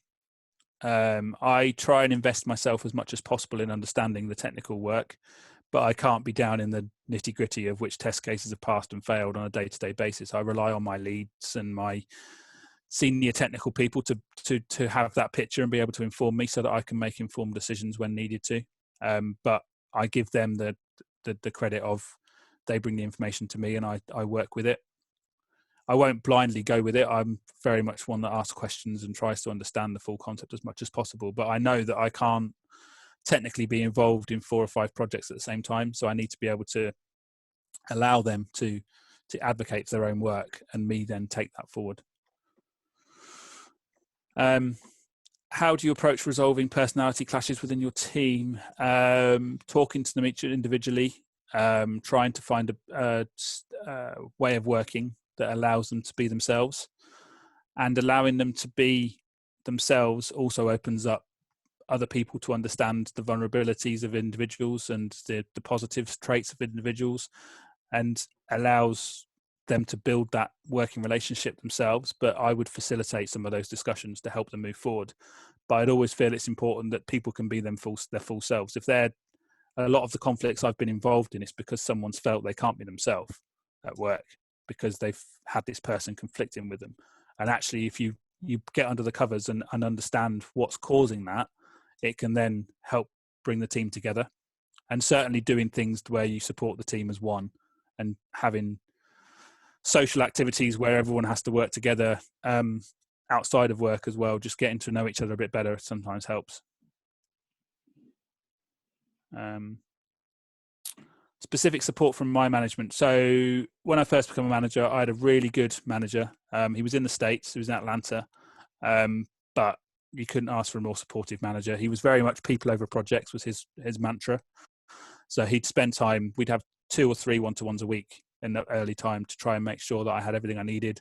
A: I try and invest myself as much as possible in understanding the technical work, but I can't be down in the nitty-gritty of which test cases have passed and failed on a day-to-day basis. I rely on my leads and my senior technical people to have that picture and be able to inform me so that I can make informed decisions when needed to. But I give them the credit of they bring the information to me and I work with it. I won't blindly go with it. I'm very much one that asks questions and tries to understand the full concept as much as possible. But I know that I can't technically be involved in 4 or 5 projects at the same time. So I need to be able to allow them to advocate for their own work and me then take that forward. How do you approach resolving personality clashes within your team? Talking to them each individually, trying to find a way of working that allows them to be themselves, and allowing them to be themselves also opens up other people to understand the vulnerabilities of individuals and the positive traits of individuals, and allows them to build that working relationship themselves. But I would facilitate some of those discussions to help them move forward. But I'd always feel it's important that people can be their full selves. If they're a lot of the conflicts I've been involved in, it's because someone's felt they can't be themselves at work because they've had this person conflicting with them. And actually, if you get under the covers and understand what's causing that, it can then help bring the team together. And certainly doing things where you support the team as one and having social activities where everyone has to work together outside of work as well, just getting to know each other a bit better sometimes helps. Specific support from my management. So when I first became a manager, I had a really good manager. He was in the States, he was in Atlanta, but you couldn't ask for a more supportive manager. He was very much people over projects was his mantra. So he'd spend time, we'd have 2 or 3 one-to-ones a week in the early time to try and make sure that I had everything I needed.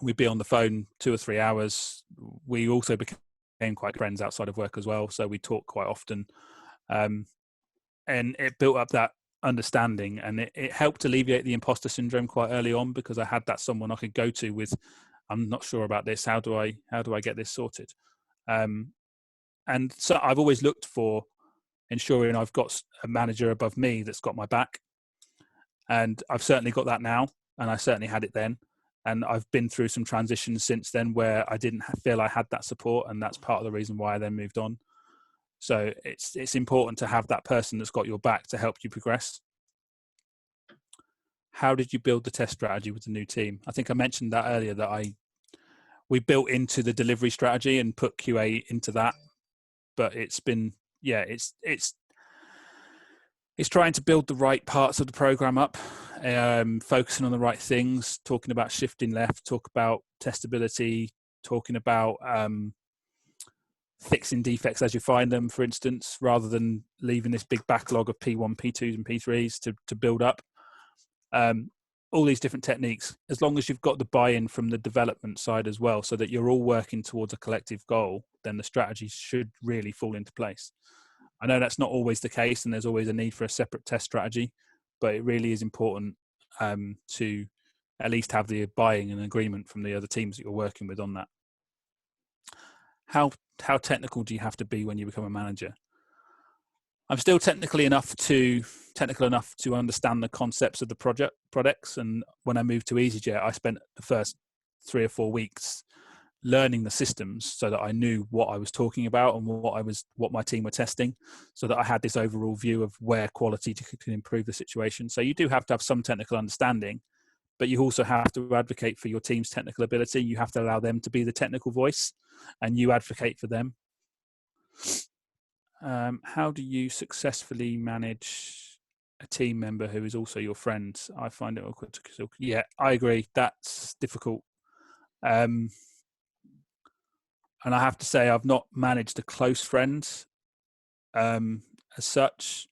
A: We'd be on the phone 2 or 3 hours. We also became quite friends outside of work as well, so we talk quite often, and it built up that understanding, and it helped alleviate the imposter syndrome quite early on, because I had that someone I could go to with, I'm not sure about this, how do I get this sorted? And so I've always looked for ensuring I've got a manager above me that's got my back, and I've certainly got that now, and I certainly had it then. And I've been through some transitions since then where I didn't feel I had that support, and that's part of the reason why I then moved on. So it's important to have that person that's got your back to help you progress. How did you build the test strategy with the new team? I think I mentioned that earlier, that we built into the delivery strategy and put QA into that. But it's been, it's trying to build the right parts of the program up, focusing on the right things, talking about shifting left, talk about testability, talking about fixing defects as you find them, for instance, rather than leaving this big backlog of P1, P2s and P3s to build up. All these different techniques, as long as you've got the buy-in from the development side as well, so that you're all working towards a collective goal, then the strategy should really fall into place. I know that's not always the case, and there's always a need for a separate test strategy, but it really is important to at least have the buy-in and agreement from the other teams that you're working with on that. How technical do you have to be when you become a manager? I'm still technical enough to understand the concepts of the products. And when I moved to EasyJet, I spent the first 3 or 4 weeks learning the systems so that I knew what I was talking about and what my team were testing, so that I had this overall view of where quality can improve the situation. So you do have to have some technical understanding, but you also have to advocate for your team's technical ability. You have to allow them to be the technical voice, and you advocate for them. How do you successfully manage a team member who is also your friend? I find it awkward. Yeah, I agree. That's difficult. And I have to say, I've not managed a close friend as such.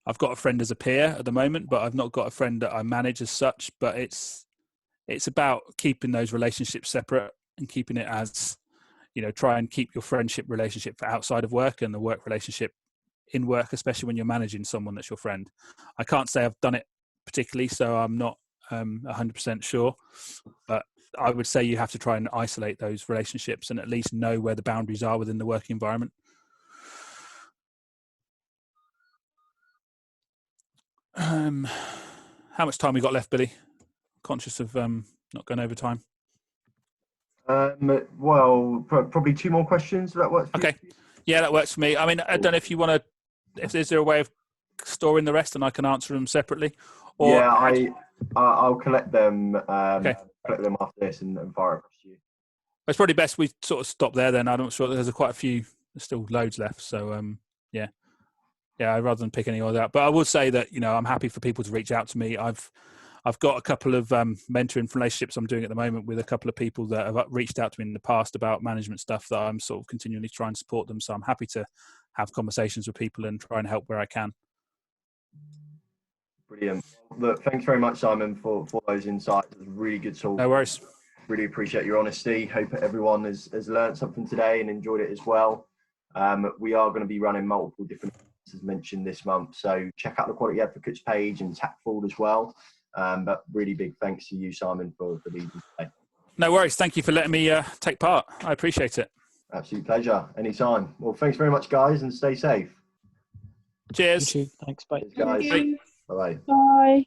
A: I've got a friend as a peer at the moment, but I've not got a friend that I manage as such. But it's about keeping those relationships separate and keeping it as, try and keep your friendship relationship for outside of work and the work relationship in work, especially when you're managing someone that's your friend. I can't say I've done it particularly, so I'm not 100% sure, but I would say you have to try and isolate those relationships and at least know where the boundaries are within the work environment. How much time we got left, Billy? Conscious of not going over time.
B: Well, probably 2 more questions. That works for
A: you? Yeah, that works for me. I mean, I don't know if you want to, is there a way of storing the rest and I can answer them separately? Or
B: yeah, I'll collect them. Collect them after this and fire across to you.
A: It's probably best we sort of stop there then. I'm not sure, there's quite a few, there's still loads left. So yeah, rather than pick any of that. But I will say that, I'm happy for people to reach out to me. I've got a couple of mentoring relationships I'm doing at the moment with a couple of people that have reached out to me in the past about management stuff that I'm sort of continually trying to support them. So I'm happy to have conversations with people and try and help where I can.
B: Brilliant. Look, thanks very much, Simon, for those insights. It was really good talk.
A: No worries.
B: Really appreciate your honesty. Hope everyone has learned something today and enjoyed it as well. We are going to be running multiple different events, as mentioned, this month. So check out the Quality Advocates page and TACFord as well. But really big thanks to you, Simon, for leading today.
A: No worries. Thank you for letting me take part. I appreciate it.
B: Absolute pleasure. Anytime. Well, thanks very much, guys, and stay safe.
A: Cheers.
D: Thanks. Bye.
B: Cheers, guys.
A: Bye.
B: Bye-bye.
E: Bye.